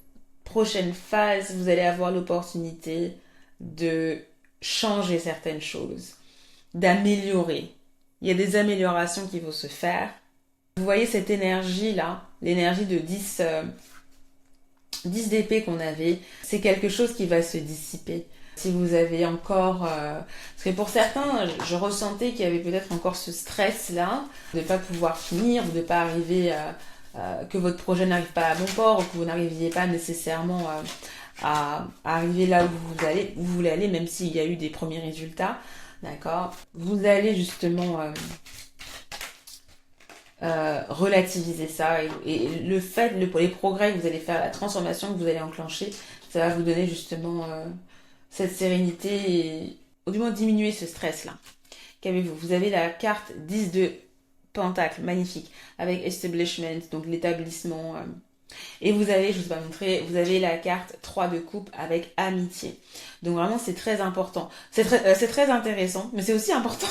prochaine phase, vous allez avoir l'opportunité de changer certaines choses, d'améliorer. Il y a des améliorations qui vont se faire. Vous voyez cette énergie-là, l'énergie de 10 d'épée qu'on avait, c'est quelque chose qui va se dissiper. Si vous avez encore... parce que pour certains, je ressentais qu'il y avait peut-être encore ce stress-là, de ne pas pouvoir finir, ou de ne pas arriver... que votre projet n'arrive pas à bon port, ou que vous n'arriviez pas nécessairement à arriver là où vous voulez aller, même s'il y a eu des premiers résultats. D'accord? Vous allez justement... relativiser ça et le fait, les progrès que vous allez faire, la transformation que vous allez enclencher, ça va vous donner justement cette sérénité et ou du moins diminuer ce stress-là. Qu'avez-vous? Vous avez la carte 10 de Pentacle, magnifique, avec Establishment, donc l'établissement. Et vous avez, je vous ai pas montré, vous avez la carte 3 de coupe avec amitié. Donc vraiment c'est très important. C'est très intéressant, mais c'est aussi important.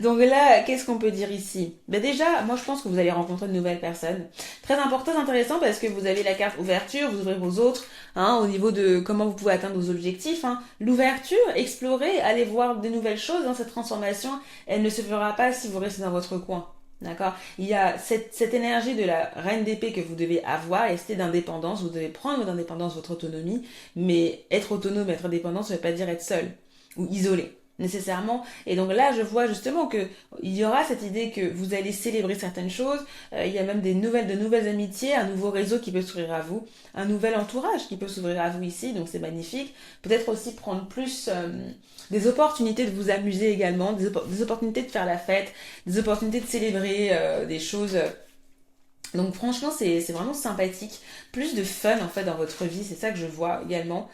Donc là, qu'est-ce qu'on peut dire ici? Ben déjà, moi je pense que vous allez rencontrer de nouvelles personnes. Très important, très intéressant parce que vous avez la carte ouverture, vous ouvrez vos autres, au niveau de comment vous pouvez atteindre vos objectifs. L'ouverture, explorer, aller voir de nouvelles choses. Cette transformation, elle ne se fera pas si vous restez dans votre coin. D'accord? Il y a cette énergie de la reine d'épée que vous devez avoir, rester d'indépendance, vous devez prendre votre indépendance, votre autonomie, mais être autonome, être indépendant, ça ne veut pas dire être seul ou isolé nécessairement. Et donc là, je vois justement que il y aura cette idée que vous allez célébrer certaines choses. Il y a même de nouvelles amitiés, un nouveau réseau qui peut s'ouvrir à vous, un nouvel entourage qui peut s'ouvrir à vous ici. Donc c'est magnifique. Peut-être aussi prendre plus des opportunités de vous amuser également, des opportunités de faire la fête, des opportunités de célébrer des choses. Donc franchement, c'est vraiment sympathique. Plus de fun en fait dans votre vie, c'est ça que je vois également.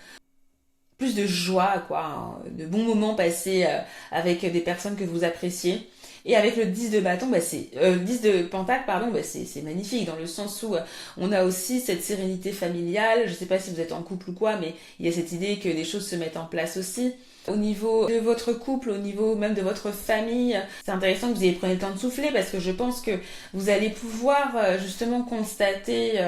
Plus de joie, quoi, de bons moments passés avec des personnes que vous appréciez. Et avec le 10 de bâton, 10 de pentacle, pardon, c'est magnifique dans le sens où on a aussi cette sérénité familiale. Je sais pas si vous êtes en couple ou quoi, mais il y a cette idée que des choses se mettent en place aussi. Au niveau de votre couple, au niveau même de votre famille, c'est intéressant que vous ayez pris le temps de souffler parce que je pense que vous allez pouvoir justement constater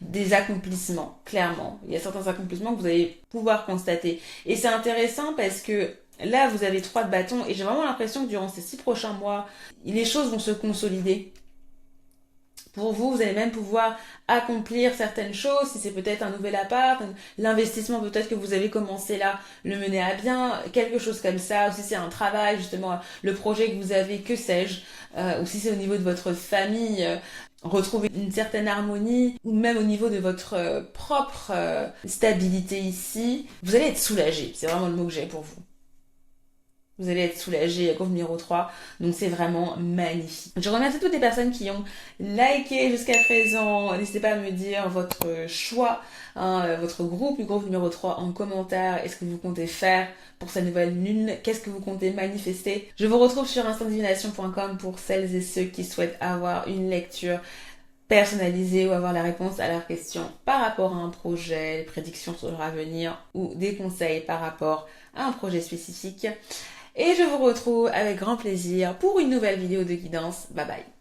des accomplissements, clairement. Il y a certains accomplissements que vous allez pouvoir constater. Et c'est intéressant parce que là, vous avez 3 de bâton et j'ai vraiment l'impression que durant ces 6 prochains mois, les choses vont se consolider. Pour vous, vous allez même pouvoir accomplir certaines choses, si c'est peut-être un nouvel appart, l'investissement peut-être que vous avez commencé là, le mener à bien, quelque chose comme ça, ou si c'est un travail, justement, le projet que vous avez, que sais-je, ou si c'est au niveau de votre famille, retrouver une certaine harmonie, ou même au niveau de votre propre stabilité ici, vous allez être soulagé, c'est vraiment le mot que j'ai pour vous. Vous allez être soulagé à groupe numéro 3. Donc c'est vraiment magnifique. Je remercie toutes les personnes qui ont liké jusqu'à présent. N'hésitez pas à me dire votre choix, votre groupe numéro 3 en commentaire. Est-ce que vous comptez faire pour cette nouvelle lune? Qu'est-ce que vous comptez manifester? Je vous retrouve sur instantdivination.com pour celles et ceux qui souhaitent avoir une lecture personnalisée ou avoir la réponse à leurs questions par rapport à un projet, des prédictions sur l'avenir ou des conseils par rapport à un projet spécifique. Et je vous retrouve avec grand plaisir pour une nouvelle vidéo de guidance. Bye bye.